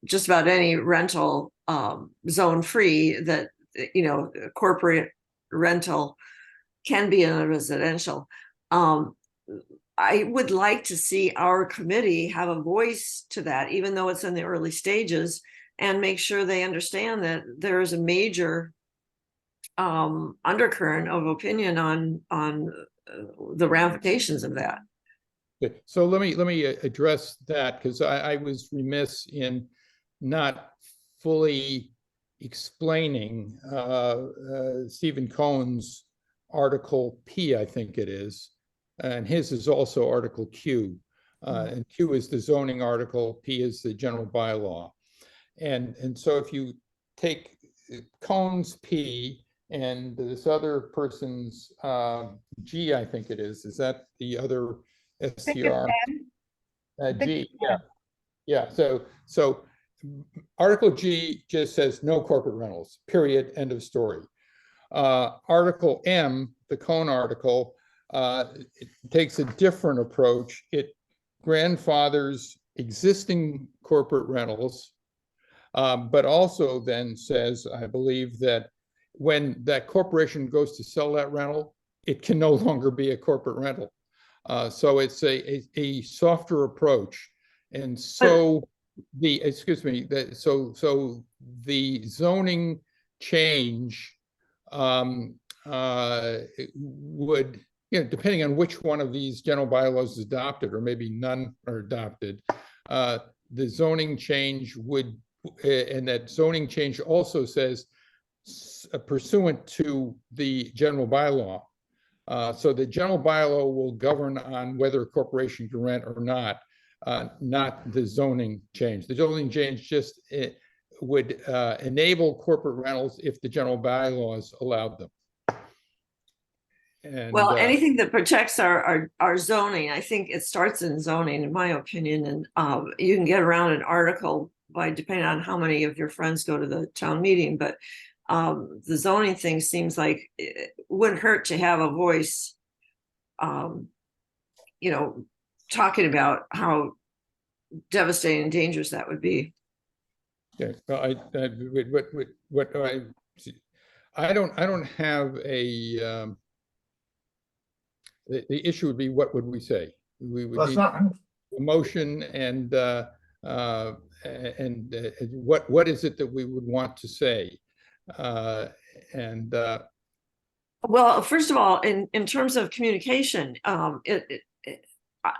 just about any rental zone free, that, corporate rental can be in a residential. I would like to see our committee have a voice to that, even though it's in the early stages, and make sure they understand that there is a major undercurrent of opinion on the ramifications of that. Okay. So let me address that, because I was remiss in not fully explaining Stephen Cohen's Article P, I think it is, and his is also Article Q. And Q is the zoning article, P is the general bylaw. And so if you take Cohen's P and this other person's G, I think it is that the other STR? G, yeah. So Article G just says no corporate rentals, period, end of story. Article M, the Cohen article, it takes a different approach. It grandfathers existing corporate rentals, but also then says, I believe, that when that corporation goes to sell that rental, it can no longer be a corporate rental. So it's a softer approach. And so the zoning change would, depending on which one of these general bylaws is adopted, or maybe none are adopted, the zoning change would, and that zoning change also says pursuant to the general bylaw. So the general bylaw will govern on whether a corporation can rent or not the zoning change. The zoning change just would enable corporate rentals if the general bylaws allowed them. And, well, anything that protects our zoning, I think it starts in zoning, in my opinion, and you can get around an article by depending on how many of your friends go to the town meeting, but the zoning thing seems like it wouldn't hurt to have a voice, talking about how devastating and dangerous that would be. Yeah, well, I don't have a, the issue would be, what would we say? We would Well, it's need not, a motion and what is it that we would want to say? And Well, first of all, in terms of communication,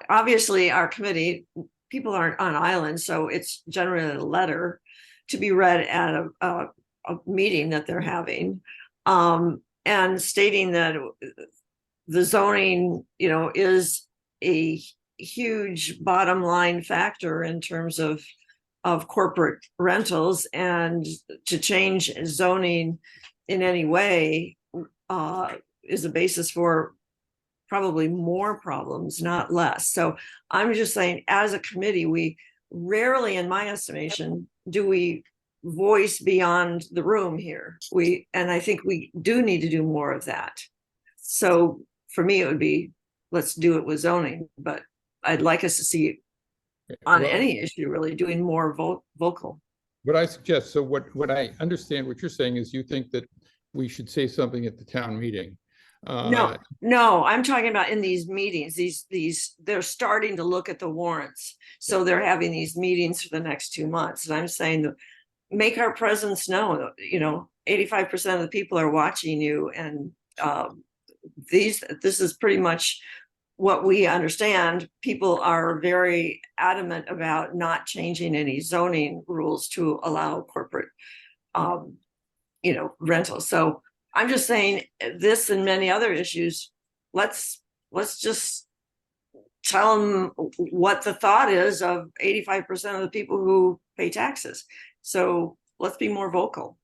obviously our committee, people aren't on island, so it's generally a letter to be read at a meeting that they're having, and stating that the zoning, is a huge bottom line factor in terms of corporate rentals, and to change zoning in any way is a basis for probably more problems, not less. So I'm just saying, as a committee, we rarely, in my estimation, do we voice beyond the room here. And I think we do need to do more of that. So for me, it would be, let's do it with zoning, but I'd like us to see on well, any issue really doing more vocal. what I suggest, so what I understand what you're saying is you think that we should say something at the town meeting. No, I'm talking about in these meetings, they're starting to look at the warrants. So they're having these meetings for the next 2 months. And I'm saying that make our presence known, 85% of the people are watching you. And this is pretty much what we understand. People are very adamant about not changing any zoning rules to allow corporate, rentals. So I'm just saying this and many other issues, let's just tell them what the thought is of 85% of the people who pay taxes. So let's be more vocal.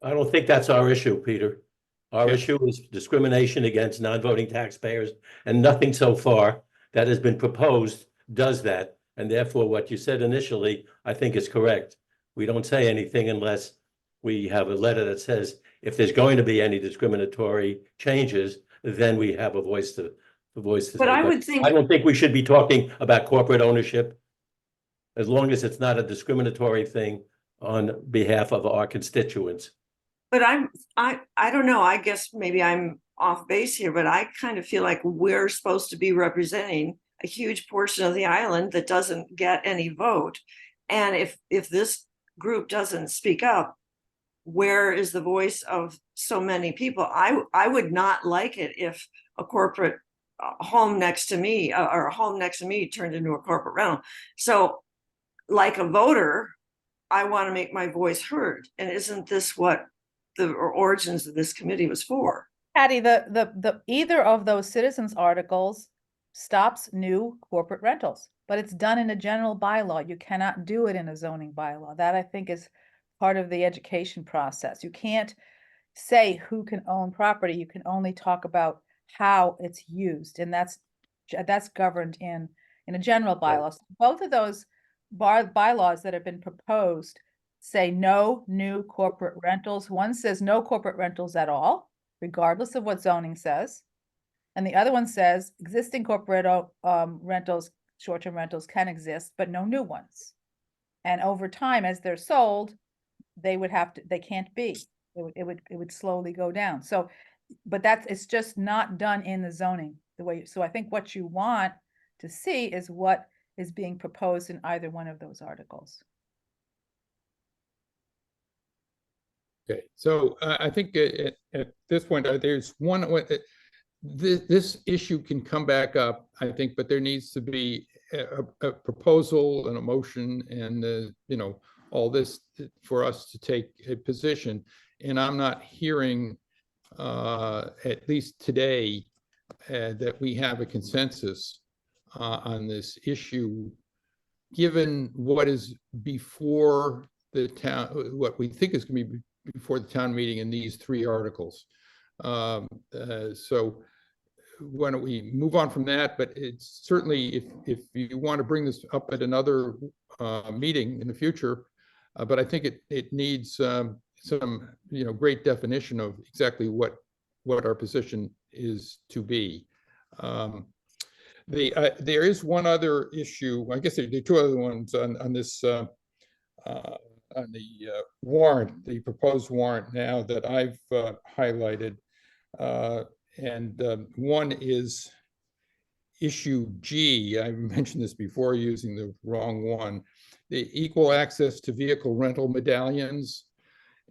I don't think that's our issue, Peter. Our Okay. issue is discrimination against non-voting taxpayers, and nothing so far that has been proposed does that. And therefore, what you said initially, I think is correct. We don't say anything unless we have a letter that says, if there's going to be any discriminatory changes, then we have a voice to But say. I would think, I don't think we should be talking about corporate ownership, as long as it's not a discriminatory thing on behalf of our constituents. but I don't know, I guess maybe I'm off base here, but I kind of feel like we're supposed to be representing a huge portion of the island that doesn't get any vote. And if this group doesn't speak up, where is the voice of so many people? I would not like it if a corporate home next to me or a home next to me turned into a corporate rental. So like a voter, I want to make my voice heard. And isn't this what the origins of this committee was for? Patty, the either of those citizens articles stops new corporate rentals, but it's done in a general bylaw. You cannot do it in a zoning bylaw. That I think is part of the education process. You can't say who can own property. You can only talk about how it's used, and that's governed in a general bylaw. So both of those bylaws that have been proposed say no new corporate rentals. One says no corporate rentals at all, regardless of what zoning says. And the other one says existing corporate rentals, short-term rentals can exist, but no new ones. And over time, as they're sold, they can't be. It would slowly go down. So, but it's just not done in the zoning the way. So I think what you want to see is what is being proposed in either one of those articles. Okay, so I think at this point, there's one, this issue can come back up, I think, but there needs to be a proposal and a motion and, all this for us to take a position. And I'm not hearing, at least today, that we have a consensus on this issue, given what is before the town, what we think is going to be before the town meeting in these 3 articles. So why don't we move on from that? But it's certainly, if you want to bring this up at another meeting in the future, but I think it needs some great definition of exactly what our position is to be. There is one other issue. I guess there are two other ones on this on the warrant, the proposed warrant now that I've highlighted. One is issue G. I mentioned this before using the wrong one. The equal access to vehicle rental medallions.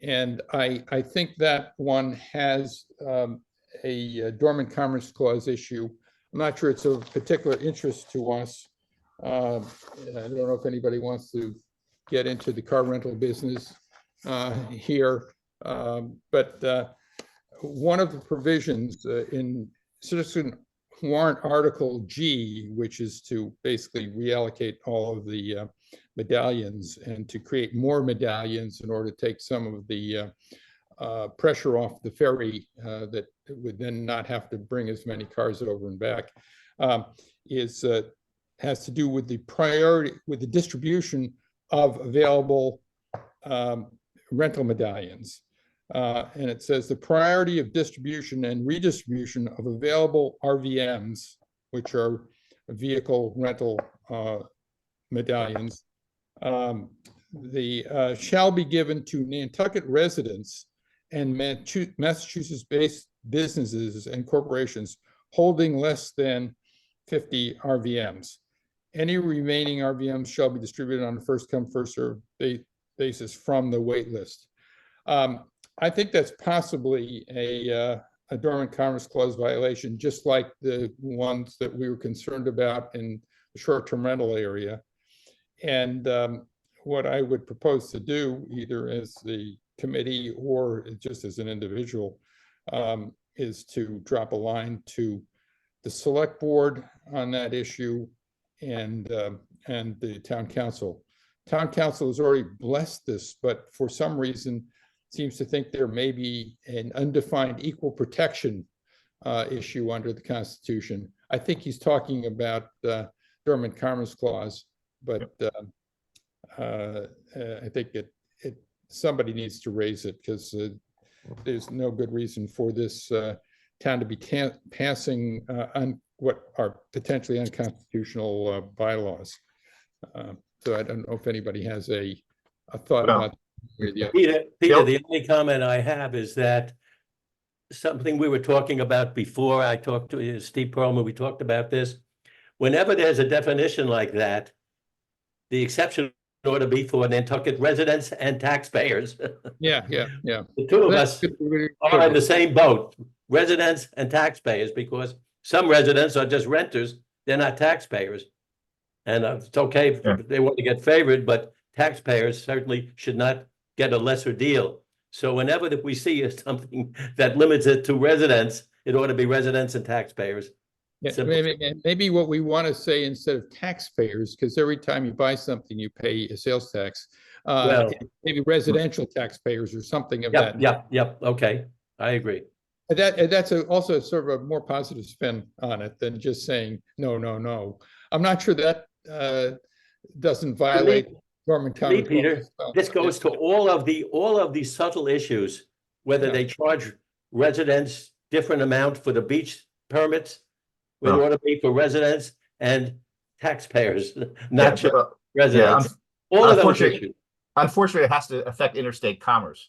And I think that one has a dormant commerce clause issue. I'm not sure it's of particular interest to us. I don't know if anybody wants to get into the car rental business here, but one of the provisions in Citizen Warrant Article G, which is to basically reallocate all of the medallions and to create more medallions in order to take some of the pressure off the ferry that would then not have to bring as many cars over and back, has to do with the priority, with the distribution of available rental medallions. And it says the priority of distribution and redistribution of available RVMs, which are vehicle rental medallions, shall be given to Nantucket residents and Massachusetts-based businesses and corporations holding less than 50 RVMs. Any remaining RVMs shall be distributed on a first-come, first-served basis from the wait list. I think that's possibly a dormant commerce clause violation, just like the ones that we were concerned about in the short-term rental area. And what I would propose to do, either as the committee or just as an individual, is to drop a line to the select board on that issue and the town council. Town council has already blessed this, but for some reason seems to think there may be an undefined equal protection issue under the Constitution. I think he's talking about the dormant commerce clause, but I think somebody needs to raise it because there's no good reason for this town to be passing on what are potentially unconstitutional bylaws. So I don't know if anybody has a thought about Peter, the only comment I have is that something we were talking about before I talked to Steve Perlman, we talked about this. Whenever there's a definition like that, the exception ought to be for Nantucket residents and taxpayers. Yeah. The two of us are in the same boat, residents and taxpayers, because some residents are just renters, they're not taxpayers. And it's okay if they want to get favored, but taxpayers certainly should not get a lesser deal. So whenever we see something that limits it to residents, it ought to be residents and taxpayers. Yeah, maybe what we want to say instead of taxpayers, because every time you buy something, you pay a sales tax. Maybe residential taxpayers or something of that. Yep. Okay, I agree. That's also sort of a more positive spin on it than just saying no. I'm not sure that doesn't violate dormant commerce. Peter, this goes to all of the subtle issues, whether they charge residents different amount for the beach permits. It ought to be for residents and taxpayers, not just residents. All of those issues. Unfortunately, it has to affect interstate commerce,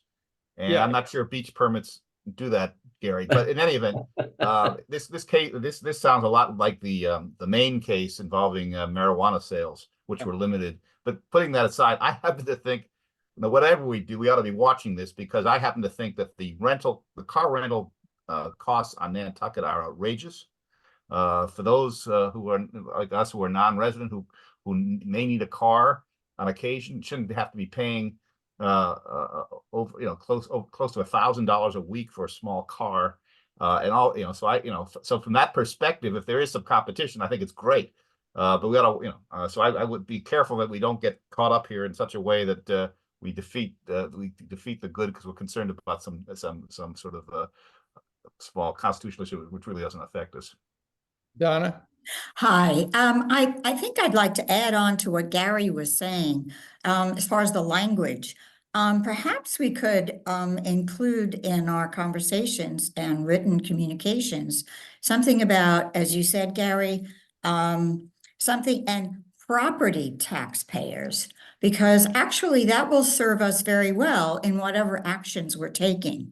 and I'm not sure beach permits do that, Gary. But in any event, this sounds a lot like the Maine case involving marijuana sales, which were limited. But putting that aside, I happen to think, whatever we do, we ought to be watching this, because I happen to think that the car rental costs on Nantucket are outrageous. For those who are like us, who are non-resident, who may need a car on occasion, shouldn't have to be paying over close to $1,000 a week for a small car, and all so from that perspective, if there is some competition, I think it's great. But we got to so I would be careful that we don't get caught up here in such a way that we defeat the good because we're concerned about some sort of small constitutional issue which really doesn't affect us. Donna? Hi, I think I'd like to add on to what Gary was saying, as far as the language. Perhaps we could include in our conversations and written communications something about, as you said, Gary, something and property taxpayers, because actually that will serve us very well in whatever actions we're taking.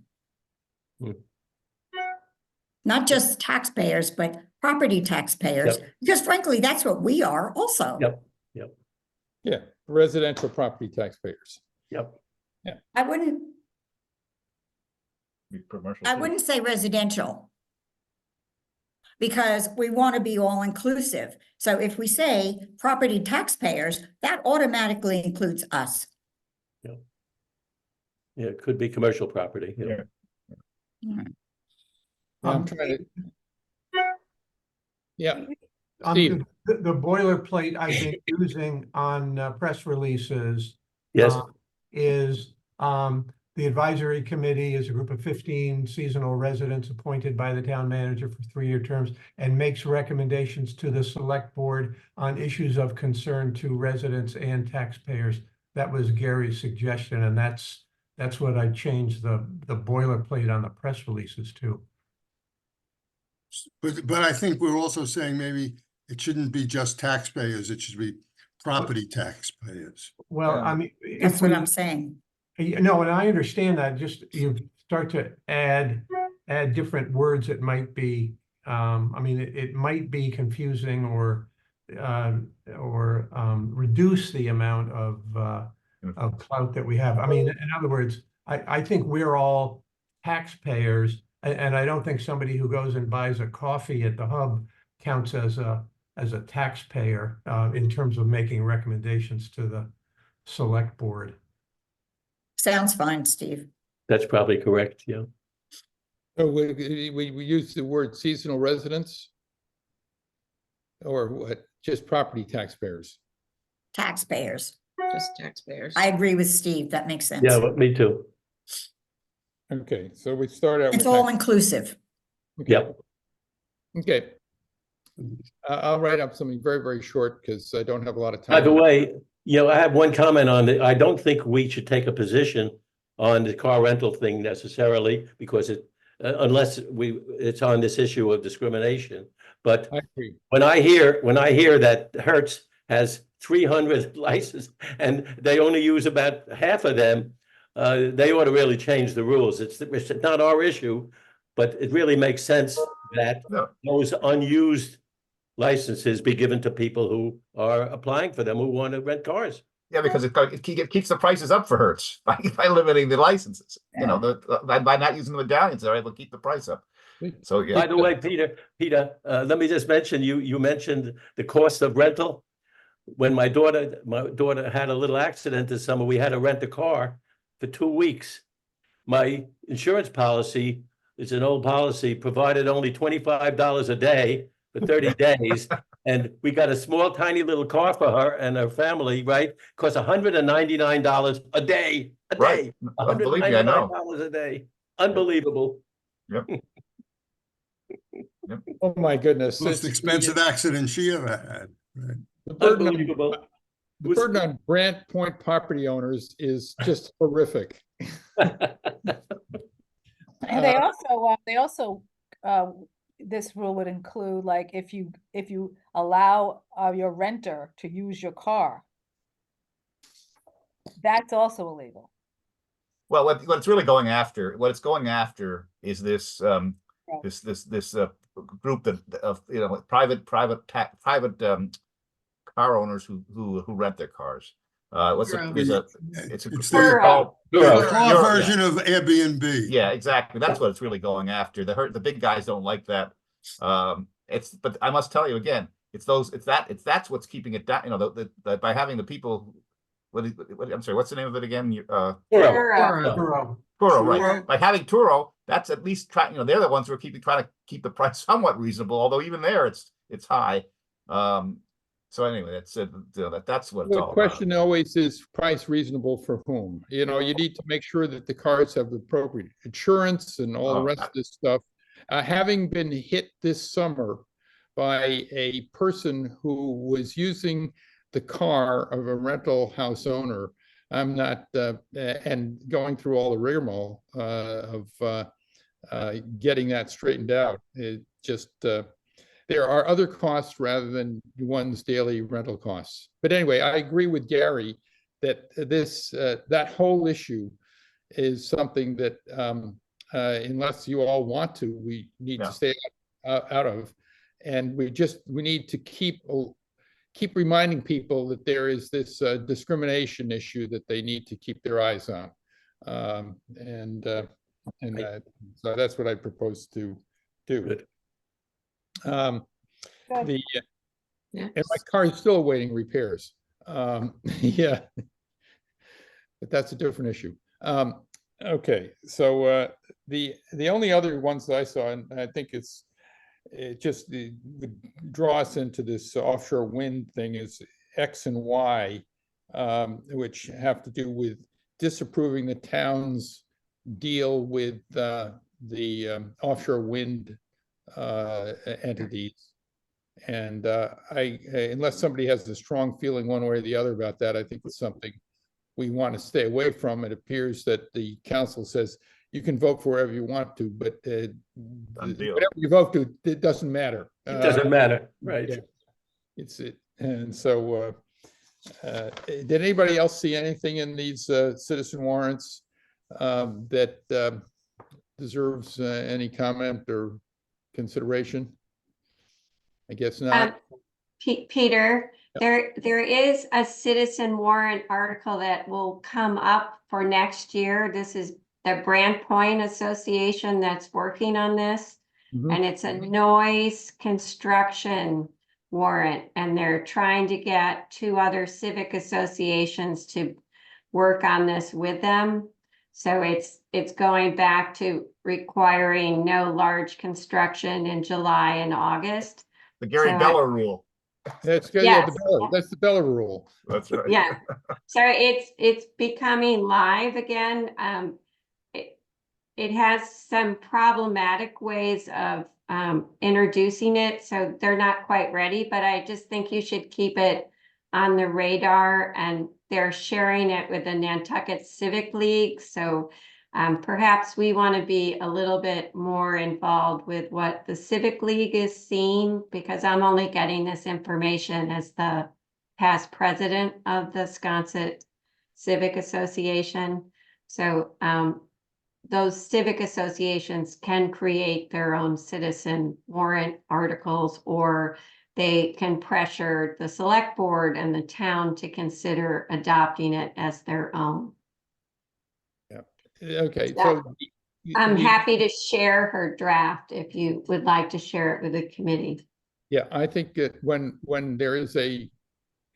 Hmm. Not just taxpayers, but property taxpayers, Yep. because frankly, that's what we are also. Yep, Yeah, residential property taxpayers. yep. I wouldn't, Be commercial I too. wouldn't say residential. Because we want to be all inclusive. So if we say property taxpayers, that automatically includes us. Yeah, it could be commercial property. Yeah. Yeah. I'm trying to. Yeah, Um, Steve. the boilerplate I've been using on press releases. Yes. Is the advisory committee is a group of 15 seasonal residents appointed by the town manager for 3-year terms and makes recommendations to the select board on issues of concern to residents and taxpayers. That was Gary's suggestion, and that's what I changed the boilerplate on the press releases to. But I think we're also saying maybe it shouldn't be just taxpayers, it should be property taxpayers. Well, Yeah. I mean, That's if what we, I'm saying. no, and I understand that, just you start to add different words, it might be, I mean, it might be confusing or reduce the amount of clout that we have. I mean, in other words, I think we're all taxpayers, and I don't think somebody who goes and buys a coffee at the hub counts as a taxpayer in terms of making recommendations to the select board. Sounds fine, Steve. That's probably correct. Yeah. So we use the word seasonal residents? Or what, just property taxpayers? Taxpayers. Just taxpayers. I agree with Steve. That makes sense. Yeah, me too. Okay, so we start out It's with all tax- inclusive. okay. Yep. Okay. I'll write up something very, very short because I don't have a lot of time. By the way, I have one comment on it. I don't think we should take a position on the car rental thing necessarily because unless it's on this issue of discrimination. But I agree. when I hear that Hertz has 300 licenses and they only use about half of them, they ought to really change the rules. It's not our issue, but it really makes sense that No. those unused licenses be given to people who are applying for them, who want to rent cars. Yeah, because it keeps the prices up for Hertz by limiting the licenses. You know, by not using the medallions, they're able to keep the price up. So yeah. By the way, Peter, let me just mention, you mentioned the cost of rental. When my daughter had a little accident this summer, we had to rent a car for 2 weeks. My insurance policy, it's an old policy, provided only $25 a day for 30 days. And we got a small, tiny little car for her and her family, right? Cost $199 a day, Right. Believe me, I know. $199 a day. Unbelievable. Yep. Oh, my goodness. Most expensive accident she ever had. Right. The burden on- Unbelievable. the burden on Grant Point property owners is just horrific. And they also, this rule would include, like, if you allow your renter to use your car, that's also illegal. Well, what it's really going after, is this group of private car owners who rent their cars. It's Turo. The car Euro, version of Airbnb. Yeah, exactly. That's what it's really going after. The big guys don't like that. But I must tell you again, that's what's keeping it down. By having the people. I'm sorry, what's the name of it again? Turo. Turo. Turo, right? By having Turo, that's at least trying. They're the ones who are trying to keep the price somewhat reasonable. Although even there, it's high. So anyway, that's what it's The all question about. always is price reasonable for whom? You need to make sure that the cars have the appropriate insurance and all the rest of this stuff. Having been hit this summer by a person who was using the car of a rental house owner, I'm not, and going through all the rigmarole of getting that straightened out. It just, there are other costs rather than one's daily rental costs. But anyway, I agree with Gary that that whole issue is something that unless you all want to, we need to stay out of. And we need to keep reminding people that there is this discrimination issue that they need to keep their eyes on. So that's what I propose to do. Good. And my Yes. car is still awaiting repairs. Yeah, but that's a different issue. Okay, so the only other ones that I saw, and I think it just would draw us into this offshore wind thing, is X and Y, which have to do with disapproving the town's deal with the offshore wind entities. And unless somebody has a strong feeling one way or the other about that, I think it's something we want to stay away from. It appears that the council says you can vote for whatever you want to, but whatever you vote to, it doesn't matter. It doesn't matter, right? Yeah. And so did anybody else see anything in these citizen warrants that deserves any comment or consideration? I guess not. Peter, there is a citizen warrant article that will come up for next year. This is the Brand Point Association that's working on this. And it's a noise construction warrant, and they're trying to get 2 other civic associations to work on this with them. So it's going back to requiring no large construction in July and August. The Gary Bella rule. That's good. Yes. Yeah, that's the Bella rule. That's right. Yeah. So it's becoming live again. It has some problematic ways of introducing it, so they're not quite ready, but I just think you should keep it on the radar, and they're sharing it with the Nantucket Civic League. So perhaps we want to be a little bit more involved with what the Civic League is seeing, because I'm only getting this information as the past president of the Sconset Civic Association. So those civic associations can create their own citizen warrant articles, or they can pressure the select board and the town to consider adopting it as their own. Yeah. Okay. So, So I'm happy to share her draft if you would like to share it with the committee. Yeah, I think that when there is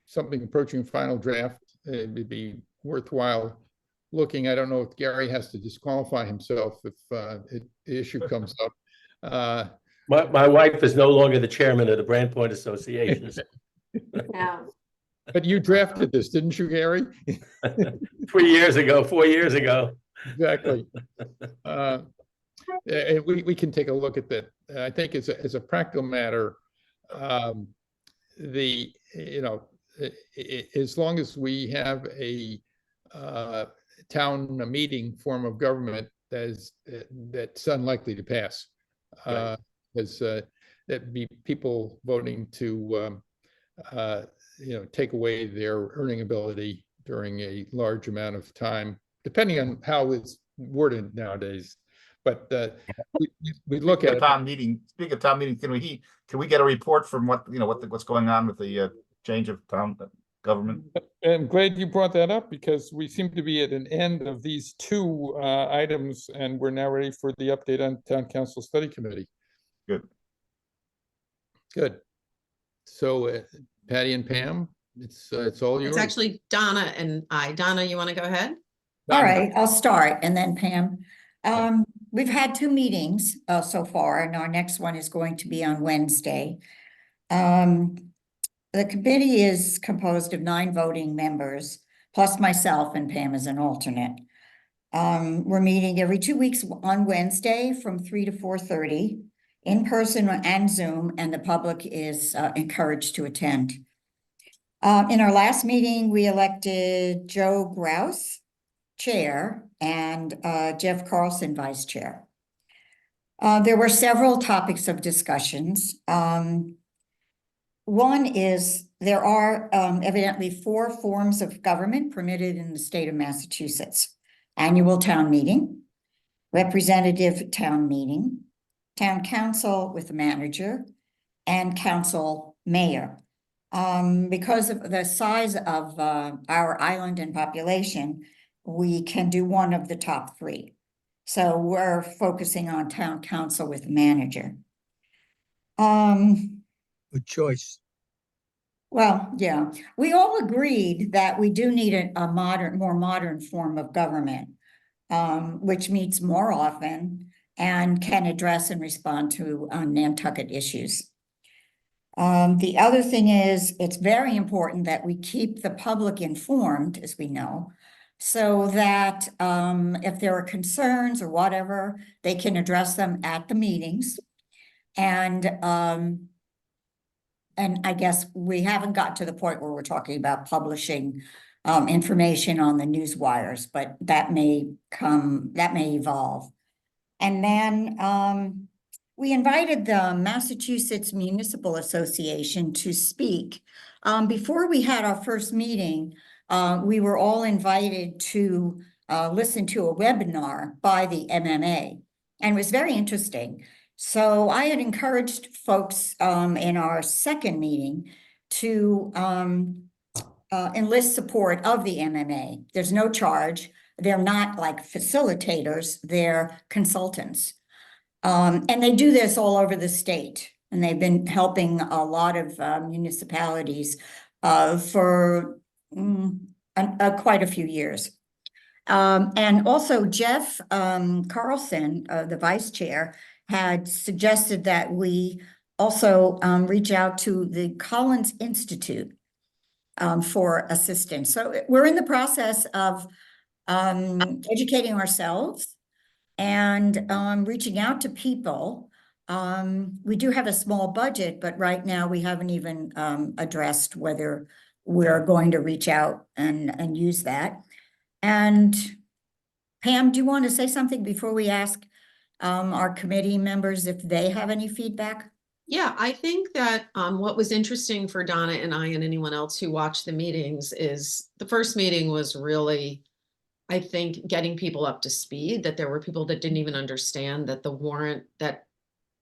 something approaching final draft, it would be worthwhile looking. I don't know if Gary has to disqualify himself if the issue comes up. My wife is no longer the chairman of the Brand Point Association. No. But you drafted this, didn't you, Gary? 4 years ago. Exactly. And we can take a look at that. I think as a practical matter, as long as we have a town meeting form of government that's unlikely to pass, because that'd be people voting to take away their earning ability during a large amount of time, depending on how it's worded nowadays. But we look at town meeting. Speaking of town meeting, can we get a report from what's going on with the change of town government? I'm glad you brought that up, because we seem to be at an end of these 2 items, and we're now ready for the update on Town Council Study Committee. Good. So Patty and Pam, it's all yours. It's actually Donna and I. Donna, you want to go ahead? All right, I'll start, and then Pam. We've had 2 meetings so far, and our next one is going to be on Wednesday. The committee is composed of 9 voting members, plus myself and Pam as an alternate. We're meeting every 2 weeks on Wednesday from 3 to 4:30, in person and Zoom, and the public is encouraged to attend. In our last meeting, we elected Joe Grouse chair and Jeff Carlson vice chair. There were several topics of discussions. One is there are evidently 4 forms of government permitted in the state of Massachusetts: annual town meeting, representative town meeting, town council with a manager, and council mayor. Because of the size of our island and population, we can do one of the top 3. So we're focusing on town council with manager. Good choice. Well, yeah, we all agreed that we do need a more modern form of government, which meets more often and can address and respond to Nantucket issues. The other thing is, it's very important that we keep the public informed, as we know, so that if there are concerns or whatever, they can address them at the meetings. And I guess we haven't got to the point where we're talking about publishing information on the news wires, but that may evolve. And then we invited the Massachusetts Municipal Association to speak. Before we had our first meeting, we were all invited to listen to a webinar by the MMA, and it was very interesting. So I had encouraged folks in our second meeting to enlist support of the MMA. There's no charge. They're not like facilitators, they're consultants. And they do this all over the state. And they've been helping a lot of municipalities for quite a few years. And also Jeff Carlson, the vice chair, had suggested that we also reach out to the Collins Institute for assistance. So we're in the process of educating ourselves and reaching out to people. We do have a small budget, but right now we haven't even addressed whether we're going to reach out and use that. And Pam, do you want to say something before we ask our committee members if they have any feedback? Yeah, I think that what was interesting for Donna and I and anyone else who watched the meetings is the first meeting was really, I think, getting people up to speed, that there were people that didn't even understand that the warrant that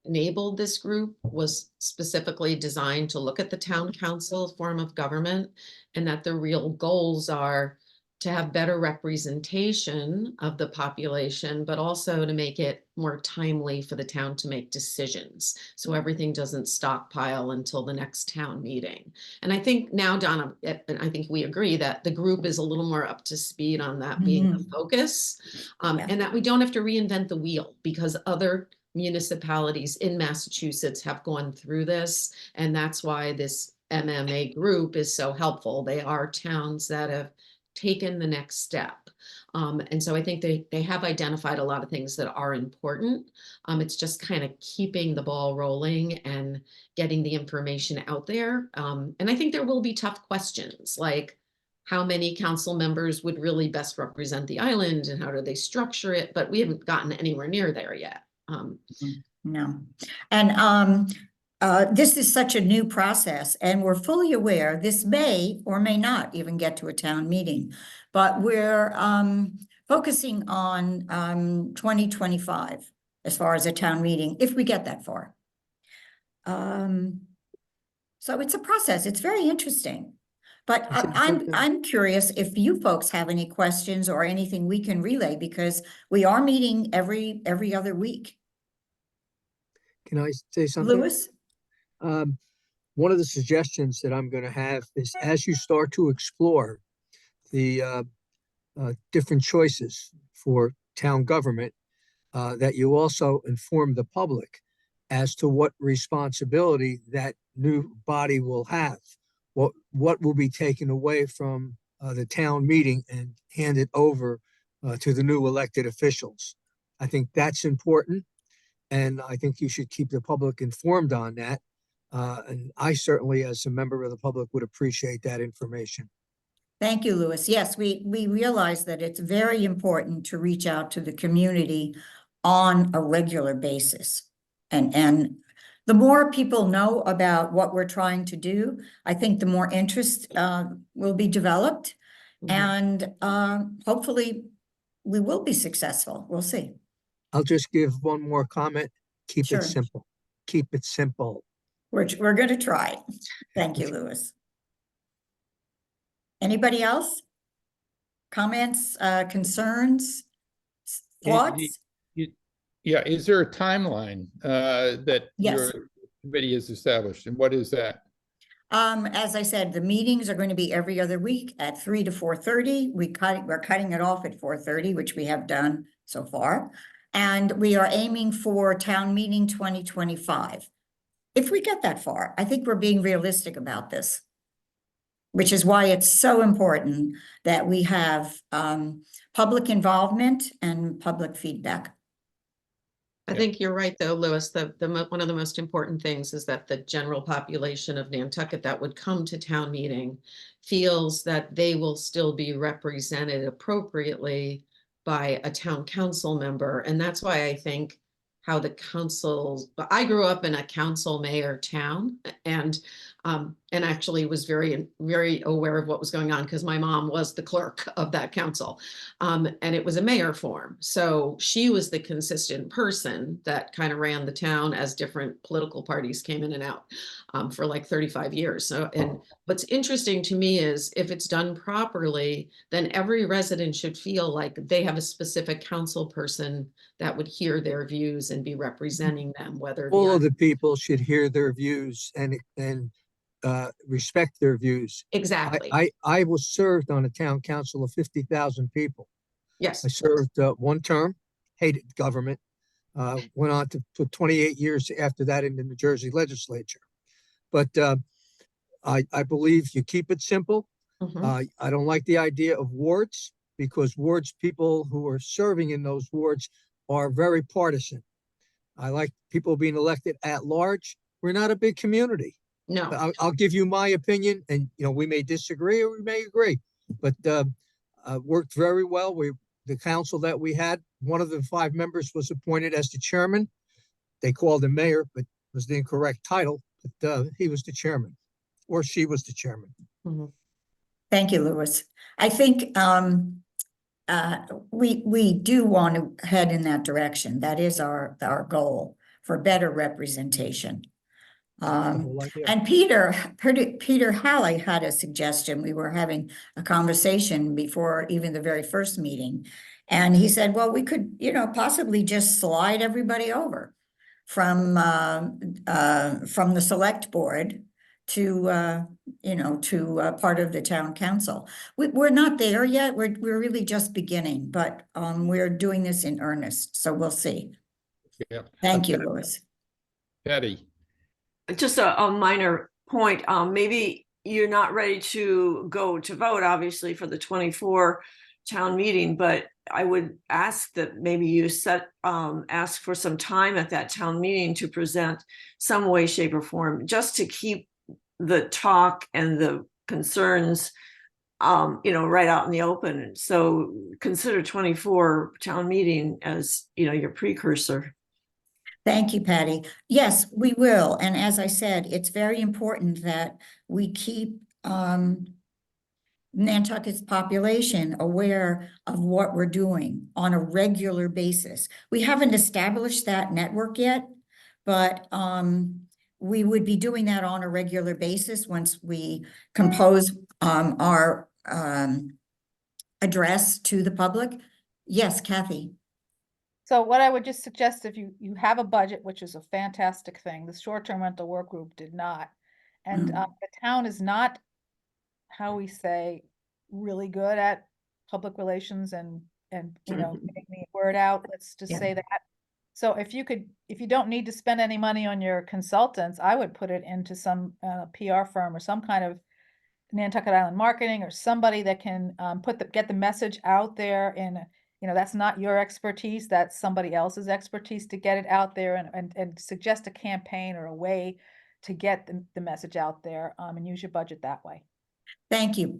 enabled this group was specifically designed to look at the town council form of government, and that the real goals are to have better representation of the population, but also to make it more timely for the town to make decisions. So everything doesn't stockpile until the next town meeting. And I think now, Donna, and I think we agree that the group is a little more up to speed on that being the focus, and that we don't have to reinvent the wheel, because other municipalities in Massachusetts have gone through this. And that's why this MMA group is so helpful. They are towns that have taken the next step. And so I think they have identified a lot of things that are important. It's just kind of keeping the ball rolling and getting the information out there. And I think there will be tough questions, like how many council members would really best represent the island and how do they structure it? But we haven't gotten anywhere near there yet. No. And this is such a new process, and we're fully aware this may or may not even get to a town meeting, but we're focusing on 2025 as far as a town meeting, if we get that far. So it's a process. It's very interesting. But I'm curious if you folks have any questions or anything we can relay, because we are meeting every other week. Can I say something? Louis? One of the suggestions that I'm going to have is, as you start to explore the different choices for town government, that you also inform the public as to what responsibility that new body will have. What will be taken away from the town meeting and handed over to the new elected officials. I think that's important. And I think you should keep the public informed on that. And I certainly, as a member of the public, would appreciate that information. Thank you, Louis. Yes, we realize that it's very important to reach out to the community on a regular basis. And the more people know about what we're trying to do, I think the more interest will be developed. And hopefully we will be successful. We'll see. I'll just give one more comment. Keep Sure. it simple. Keep it simple. We're going to try. Thank you, Louis. Anybody else? Comments, concerns, Yeah, thoughts? Yeah, is there a timeline that Yes. your committee has established, and what is that? As I said, the meetings are going to be every other week at 3 to 4:30. We're cutting it off at 4:30, which we have done so far. And we are aiming for town meeting 2025. If we get that far, I think we're being realistic about this, which is why it's so important that we have public involvement and public feedback. I think you're right, though, Louis. One of the most important things is that the general population of Nantucket that would come to town meeting feels that they will still be represented appropriately by a town council member. And that's why I think how the councils, I grew up in a council mayor town and actually was very, very aware of what was going on because my mom was the clerk of that council. And it was a mayor form. So she was the consistent person that kind of ran the town as different political parties came in and out for like 35 years. So, and what's interesting to me is if it's done properly, then every resident should feel like they have a specific council person that would hear their views and be representing them, whether All of the people should hear their views and respect their views. exactly. I was served on a town council of 50,000 people. Yes. I served one term, hated government, went on to 28 years after that in the New Jersey legislature. But I believe you keep it simple. Mhm. I don't like the idea of wards because wards, people who are serving in those wards are very partisan. I like people being elected at large. We're not a big community. No. I'll give you my opinion, and we may disagree or we may agree, but worked very well. The council that we had, one of the 5 members was appointed as the chairman. They called him mayor, but was the incorrect title. But he was the chairman, or she was the chairman. Mhm. Thank you, Louis. I think we do want to head in that direction. That is our goal for better representation. And Peter Halley had a suggestion. We were having a conversation before even the very first meeting. And he said, well, we could, possibly just slide everybody over from the select board to, part of the town council. We're not there yet. We're really just beginning, but we're doing this in earnest. So we'll see. Yeah. Thank you, Louis. Patty. Just a minor point. Maybe you're not ready to go to vote, obviously, for the 24 town meeting, but I would ask that maybe you ask for some time at that town meeting to present some way, shape, or form, just to keep the talk and the concerns, right out in the open. So consider 24 town meeting as, your precursor. Thank you, Patty. Yes, we will. And as I said, it's very important that we keep Nantucket's population aware of what we're doing on a regular basis. We haven't established that network yet, but we would be doing that on a regular basis once we compose our address to the public. Yes, Kathy. So what I would just suggest, if you have a budget, which is a fantastic thing, the short-term rental work group did not. And the town is not, how we say, really good at public relations and getting the word out. Let's just say that. So if you don't need to spend any money on your consultants, I would put it into some PR firm or some kind of Nantucket Island marketing or somebody that can get the message out there in that's not your expertise, that's somebody else's expertise to get it out there and suggest a campaign or a way to get the message out there and use your budget that way. Thank you,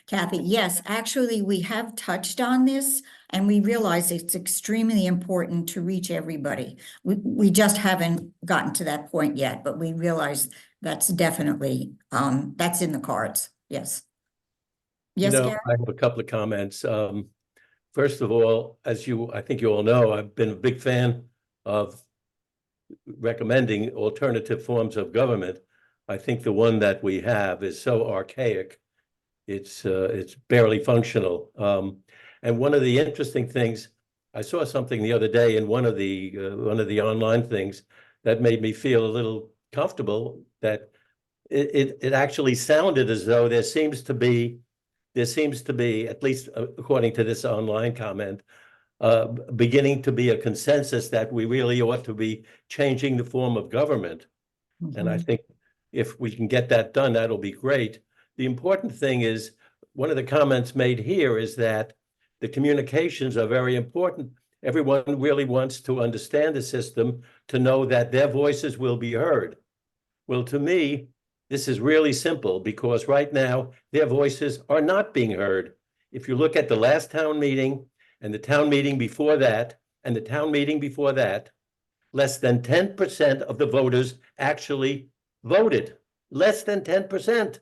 Kathy. Yes, actually, we have touched on this and we realize it's extremely important to reach everybody. We just haven't gotten to that point yet, but we realize that's definitely, that's in the cards. Yes. Yes, Gary? I have a couple of comments. First of all, I think you all know, I've been a big fan of recommending alternative forms of government. I think the one that we have is so archaic. It's barely functional. And one of the interesting things, I saw something the other day in one of the online things that made me feel a little comfortable, that it actually sounded as though there seems to be, at least according to this online comment, beginning to be a consensus that we really ought to be changing the form of government. And I think if we can get that done, that'll be great. The important thing is, one of the comments made here is that the communications are very important. Everyone really wants to understand the system, to know that their voices will be heard. Well, to me, this is really simple, because right now their voices are not being heard. If you look at the last town meeting and the town meeting before that, and the town meeting before that, less than 10% of the voters actually voted. Less than 10%.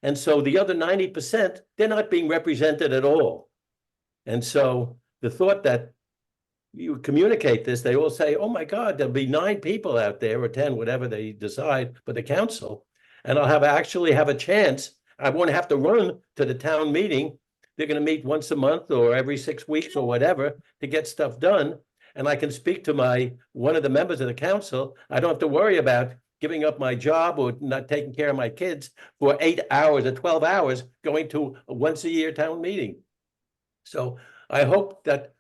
And so the other 90%, they're not being represented at all. And so the thought that you communicate this, they all say, oh my God, there'll be 9 people out there, or 10, whatever they decide for the council. And I'll actually have a chance. I won't have to run to the town meeting. They're going to meet once a month or every 6 weeks or whatever to get stuff done. And I can speak to one of the members of the council. I don't have to worry about giving up my job or not taking care of my kids for 8 hours or 12 hours going to a once-a-year town meeting. So I hope that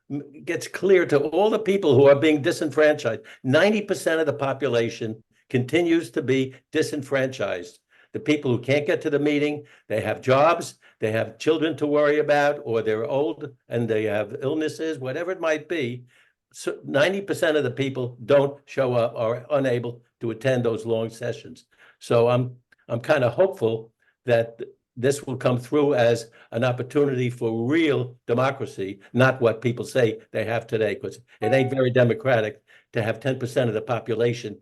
gets clear to all the people who are being disenfranchised. 90% of the population continues to be disenfranchised. The people who can't get to the meeting, they have jobs, they have children to worry about, or they're old and they have illnesses, whatever it might be. So 90% of the people don't show up or are unable to attend those long sessions. So I'm kind of hopeful that this will come through as an opportunity for real democracy, not what people say they have today, because it ain't very democratic to have 10% of the population.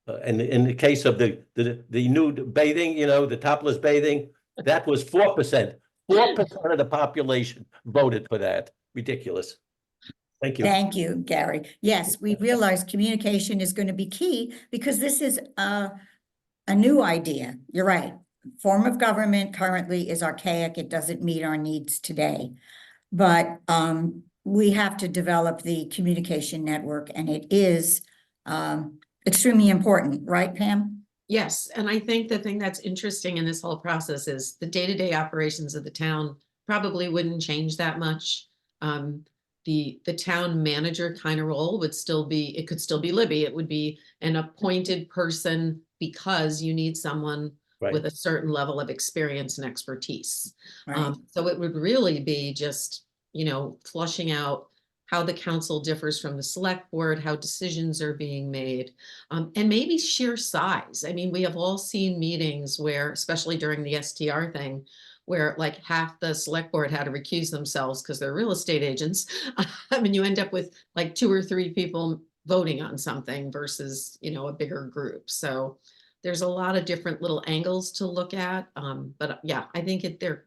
And in the case of the nude bathing, the topless bathing, that was 4%. 4% of the population voted for that. Ridiculous. Thank you. Thank you, Gary. Yes, we realize communication is going to be key, because this is a new idea. You're right. Form of government currently is archaic. It doesn't meet our needs today. But we have to develop the communication network, and it is extremely important, right, Pam? Yes, and I think the thing that's interesting in this whole process is the day-to-day operations of the town probably wouldn't change that much. The town manager kind of role would still be, it could still be Libby. It would be an appointed person because you need someone with a certain level of experience and expertise. Right. So it would really be just, flushing out how the council differs from the select board, how decisions are being made, and maybe sheer size. I mean, we have all seen meetings where, especially during the STR thing, where like half the select board had to recuse themselves because they're real estate agents. I mean, you end up with like 2 or 3 people voting on something versus, a bigger group. So there's a lot of different little angles to look at. But yeah, I think they're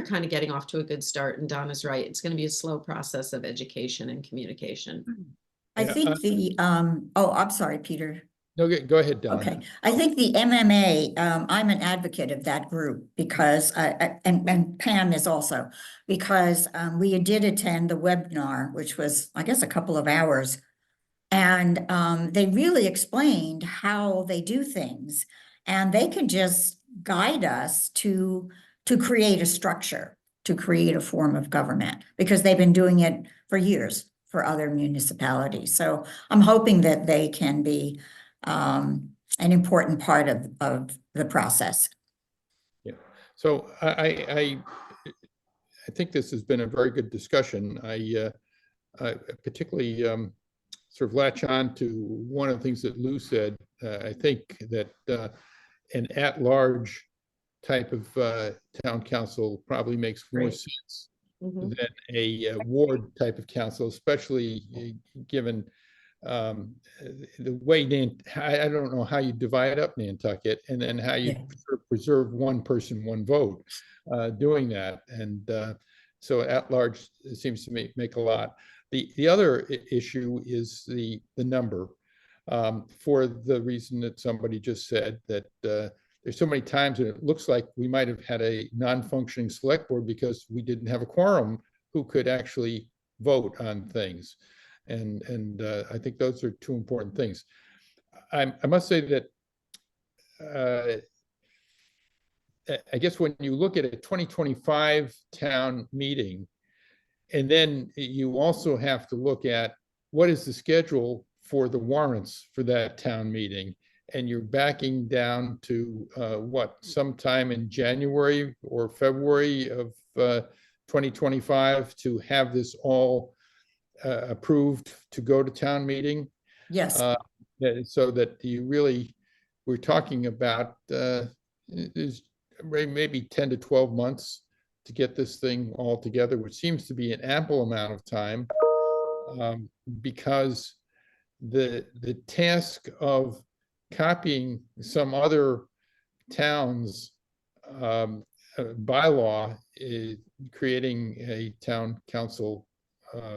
kind of getting off to a good start, and Donna's right. It's going to be a slow process of education and communication. I think I'm sorry, Peter. No, go ahead, Donna. Okay, I think the MMA, I'm an advocate of that group because, and Pam is also, because we did attend the webinar, which was, I guess, a couple of hours. And they really explained how they do things, and they can just guide us to create a structure, to create a form of government, because they've been doing it for years for other municipalities. So I'm hoping that they can be an important part of the process. Yeah. So I think this has been a very good discussion. I particularly sort of latch on to one of the things that Lou said. I think that an at-large type of town council probably makes more Great. sense Mhm. than a ward type of council, especially given the way I don't know how you divide up Nantucket and then how you Yeah. sort of preserve one person, one vote doing that. And so at large, it seems to me make a lot. The other issue is the number, for the reason that somebody just said, that there's so many times that it looks like we might have had a non-functioning select board because we didn't have a quorum who could actually vote on things. And I think those are two important things. I must say that I guess when you look at a 2025 town meeting, and then you also have to look at what is the schedule for the warrants for that town meeting, and you're backing down to what, sometime in January or February of 2025 to have this all approved to go to town meeting. Yes, So that we're talking about is maybe 10 to 12 months to get this thing all together, which seems to be an ample amount of time, because the task of copying some other town's bylaw, creating a town council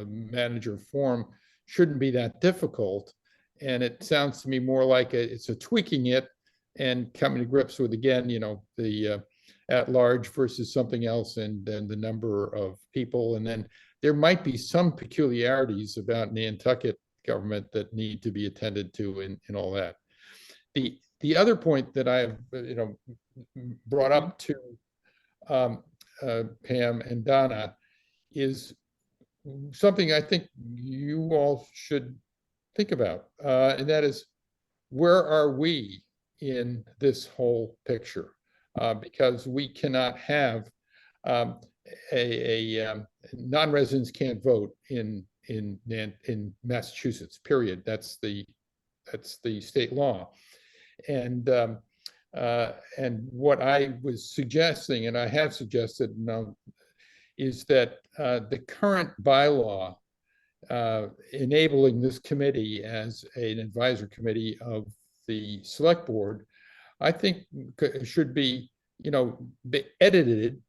manager form, shouldn't be that difficult. And it sounds to me more like it's a tweaking it and coming to grips with, again, the at large versus something else, and then the number of people. And then there might be some peculiarities about Nantucket government that need to be attended to and all that. The other point that I've brought up to Pam and Donna is something I think you all should think about, and that is, where are we in this whole picture? Because we cannot have non-residents can't vote in Massachusetts, period. That's the state law. And what I was suggesting, and I have suggested now, is that the current bylaw enabling this committee as an advisory committee of the select board, I think should be, edited,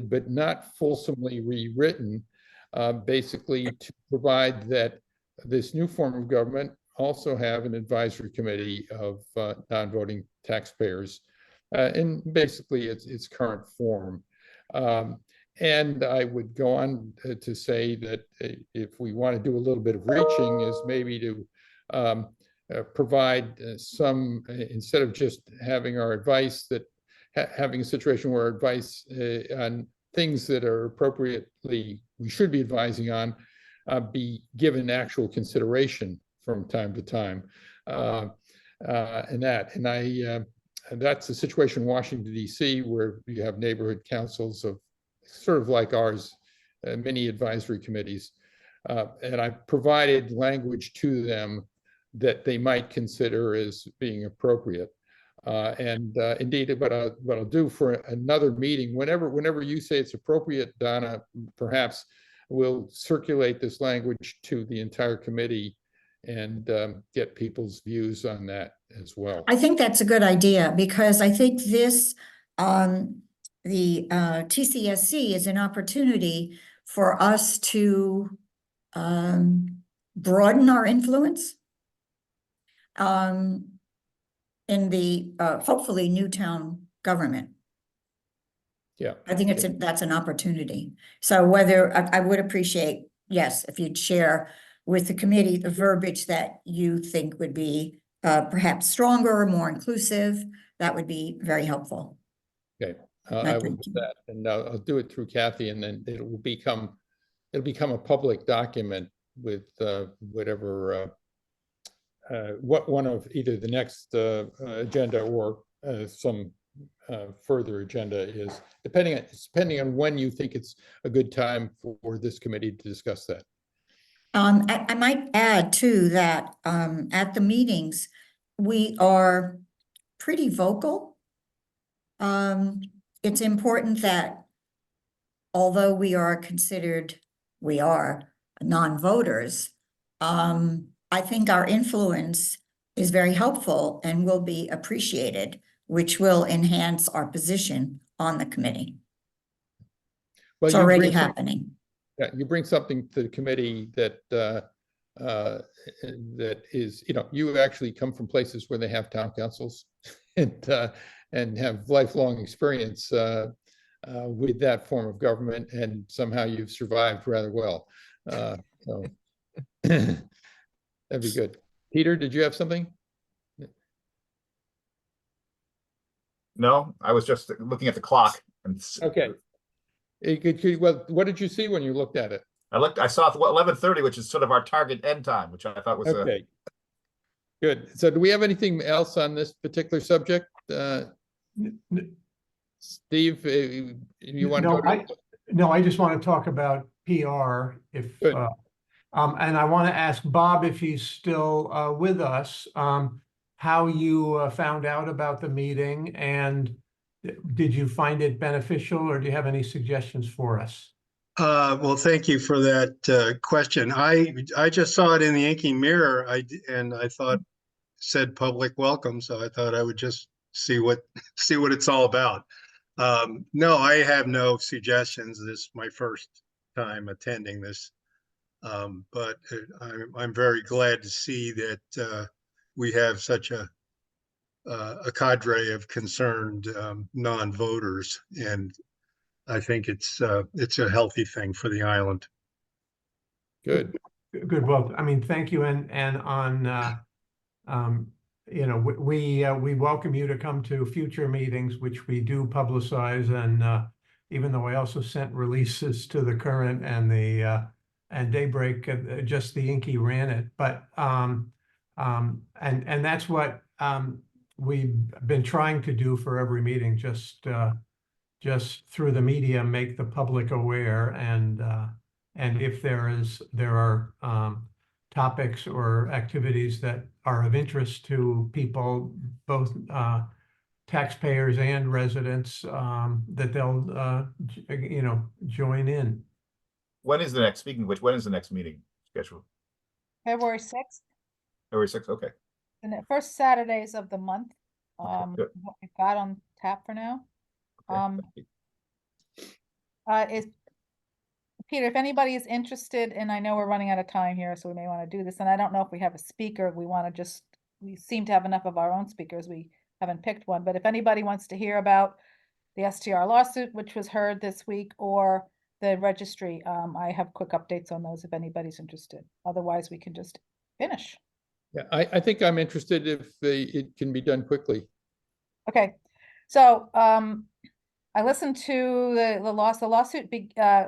but not fulsomely rewritten, basically to provide that this new form of government also have an advisory committee of non-voting taxpayers in basically its current form. And I would go on to say that if we want to do a little bit of reaching, is maybe to provide some, instead of just having our advice, that having a situation where advice on things that are appropriately, we should be advising on, be given actual consideration from time to time. And that's the situation in Washington, D.C., where you have neighborhood councils of sort of like ours, many advisory committees. And I provided language to them that they might consider as being appropriate. And indeed, what I'll do for another meeting, whenever you say it's appropriate, Donna, perhaps we'll circulate this language to the entire committee and get people's views on that as well. I think that's a good idea, because I think this, the TCSC is an opportunity for us to broaden our influence in the hopefully new town government. Yeah, I think that's an opportunity. So whether I would appreciate, yes, if you'd share with the committee the verbiage that you think would be perhaps stronger or more inclusive, that would be very helpful. okay. I will do that, and I'll do it through Kathy, and then it'll become a public document with whatever what one of either the next agenda or some further agenda is, depending on when you think it's a good time for this committee to discuss that. I might add too that at the meetings, we are pretty vocal It's important that although we are non-voters, I think our influence is very helpful and will be appreciated, which will enhance our position on the committee. Well, It's you already bring some- happening. Yeah, you bring something to the committee that that is, you actually come from places where they have town councils and have lifelong experience with that form of government, and somehow you've survived rather well. So that'd be good. Peter, did you have something? No, I was just looking at the clock and Okay. Well, what did you see when you looked at it? I saw 11:30, which is sort of our target end time, which I thought was Okay. Good. So do we have anything else on this particular subject? Steve, you want to No, go to? No, I just want to talk about PR if, Good. and I want to ask Bob if he's still with us, how you found out about the meeting, and did you find it beneficial, or do you have any suggestions for us? Well, thank you for that question. I just saw it in the Yankee Mirror, and I thought said public welcome, so I thought I would just see what it's all about. No, I have no suggestions. This is my first time attending this, but I'm very glad to see that we have such a cadre of concerned non-voters, and I think it's a healthy thing for the island. Good. Good. Well, I mean, thank you. And on, we welcome you to come to future meetings, which we do publicize. And even though I also sent releases to the Current and the and Daybreak, just the Inky ran it. But and that's what we've been trying to do for every meeting, just through the media, make the public aware, and if there are topics or activities that are of interest to people, both taxpayers and residents, that they'll join in. speaking of which, when is the next meeting scheduled? February 6th, February 6th, okay. and the first Saturdays of the month. Good. What we've got on tap for now. Is Peter, if anybody is interested, and I know we're running out of time here, so we may want to do this, and I don't know if we have a speaker, we seem to have enough of our own speakers, we haven't picked one, but if anybody wants to hear about the STR lawsuit, which was heard this week, or the registry, I have quick updates on those if anybody's interested. Otherwise, we can just finish. Yeah, I think I'm interested if it can be done quickly. Okay, so I listened to the lawsuit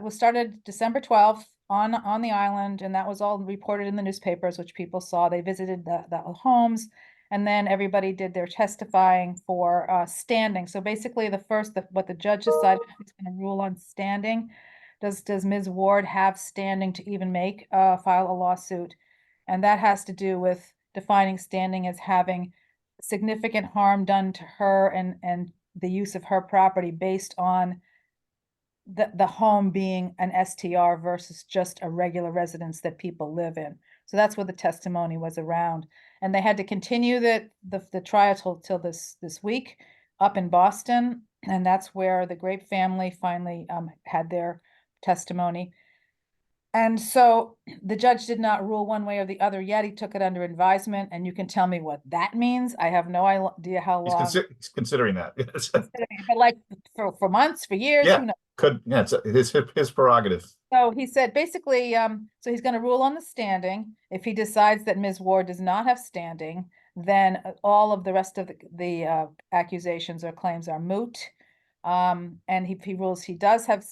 was started December 12th on the island, and that was all reported in the newspapers, which people saw. They visited the homes, and then everybody did their testifying for standing. So basically what the judge decided, he's going to rule on standing. Does Ms. Ward have standing to even file a lawsuit? And that has to do with defining standing as having significant harm done to her and the use of her property based on the home being an STR versus just a regular residence that people live in. So that's what the testimony was around. And they had to continue the trial till this week up in Boston. And that's where the Grape family finally had their testimony. And so the judge did not rule one way or the other yet. He took it under advisement, and you can tell me what that means. I have no idea how long. He's considering that. Yes. But like for months, for years, Yeah, who knows? It's his prerogative. So he said basically, so he's going to rule on the standing. If he decides that Ms. Ward does not have standing, then all of the rest of the accusations or claims are moot. And if he rules she does have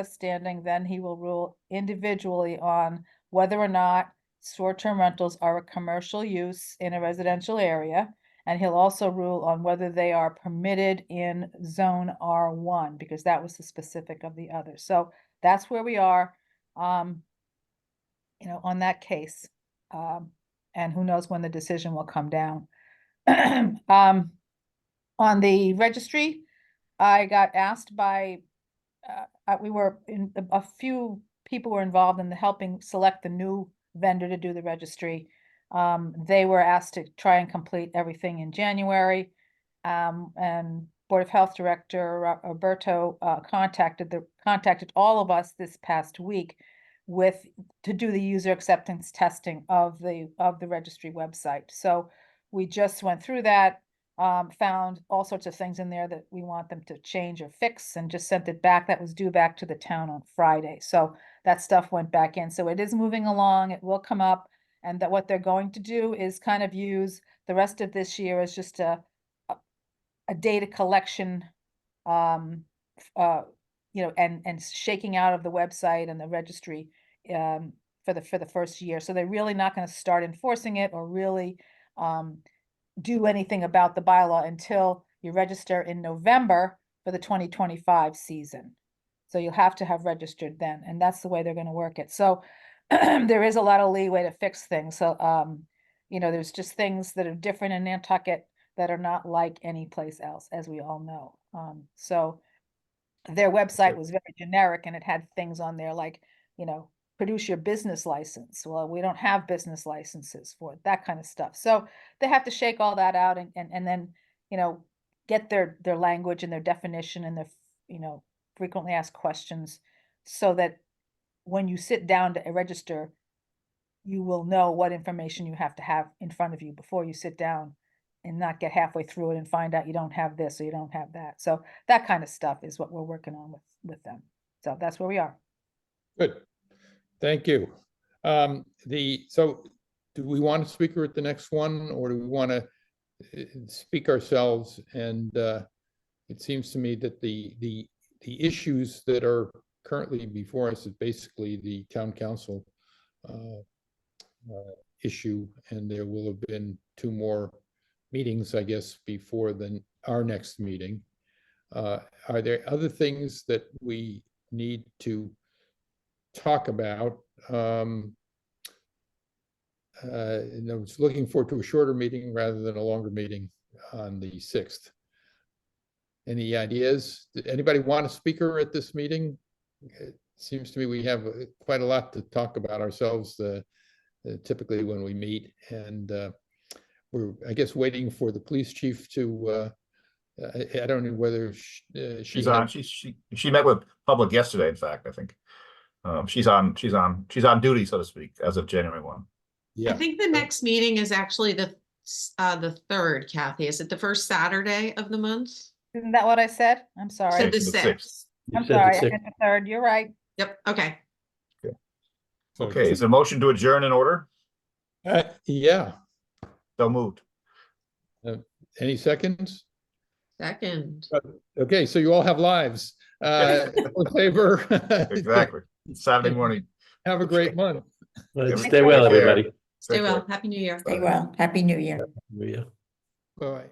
standing, then he will rule individually on whether or not short-term rentals are a commercial use in a residential area. And he'll also rule on whether they are permitted in zone R1, because that was the specific of the other. So that's where we are, on that case. And who knows when the decision will come down. On the registry, I got asked by, we were in, a few people were involved in the helping select the new vendor to do the registry. They were asked to try and complete everything in January. And Board of Health Director Roberto contacted all of us this past week to do the user acceptance testing of the registry website. So we just went through that, found all sorts of things in there that we want them to change or fix, and just sent it back. That was due back to the town on Friday. So that stuff went back in. So it is moving along. It will come up. And that what they're going to do is kind of use the rest of this year as just a data collection, and shaking out of the website and the registry, for the first year. So they're really not going to start enforcing it or really, do anything about the bylaw until you register in November for the 2025 season. So you'll have to have registered then, and that's the way they're going to work it. So there is a lot of leeway to fix things. So, there's just things that are different in Nantucket that are not like any place else, as we all know. So their website was very generic, and it had things on there like, produce your business license. Well, we don't have business licenses for it, that kind of stuff. So they have to shake all that out and then, get their language and their definition and their, frequently asked questions, so that when you sit down to register, you will know what information you have to have in front of you before you sit down, and not get halfway through it and find out you don't have this or you don't have that. So that kind of stuff is what we're working on with them. So that's where we are. Good. Thank you. So do we want a speaker at the next one, or do we want to speak ourselves? And it seems to me that the issues that are currently before us is basically the town council issue, and there will have been 2 more meetings, I guess, before our next meeting. Are there other things that we need to talk about? And I was looking forward to a shorter meeting rather than a longer meeting on the 6th. Any ideas? Did anybody want a speaker at this meeting? It seems to me we have quite a lot to talk about ourselves typically when we meet, and we're, I guess, waiting for the police chief to. I don't know whether she's on. She met with public yesterday. In fact, I think she's on duty, so to speak, as of January 1. Yeah. I think the next meeting is actually the 3rd, Kathy. Is it the first Saturday of the month? Isn't that what I said? I'm sorry. So the The 6th. I'm sorry, I meant the 3rd. You're right. Yep. Okay. Okay, is there a motion to adjourn in order? Yeah. So moved. Any seconds? Second. Okay, so you all have lives. In favor? Exactly. Saturday morning. Have a great month. Stay well, everybody. Stay well. Happy New Year. Stay well. Happy New Year. Yeah. Bye.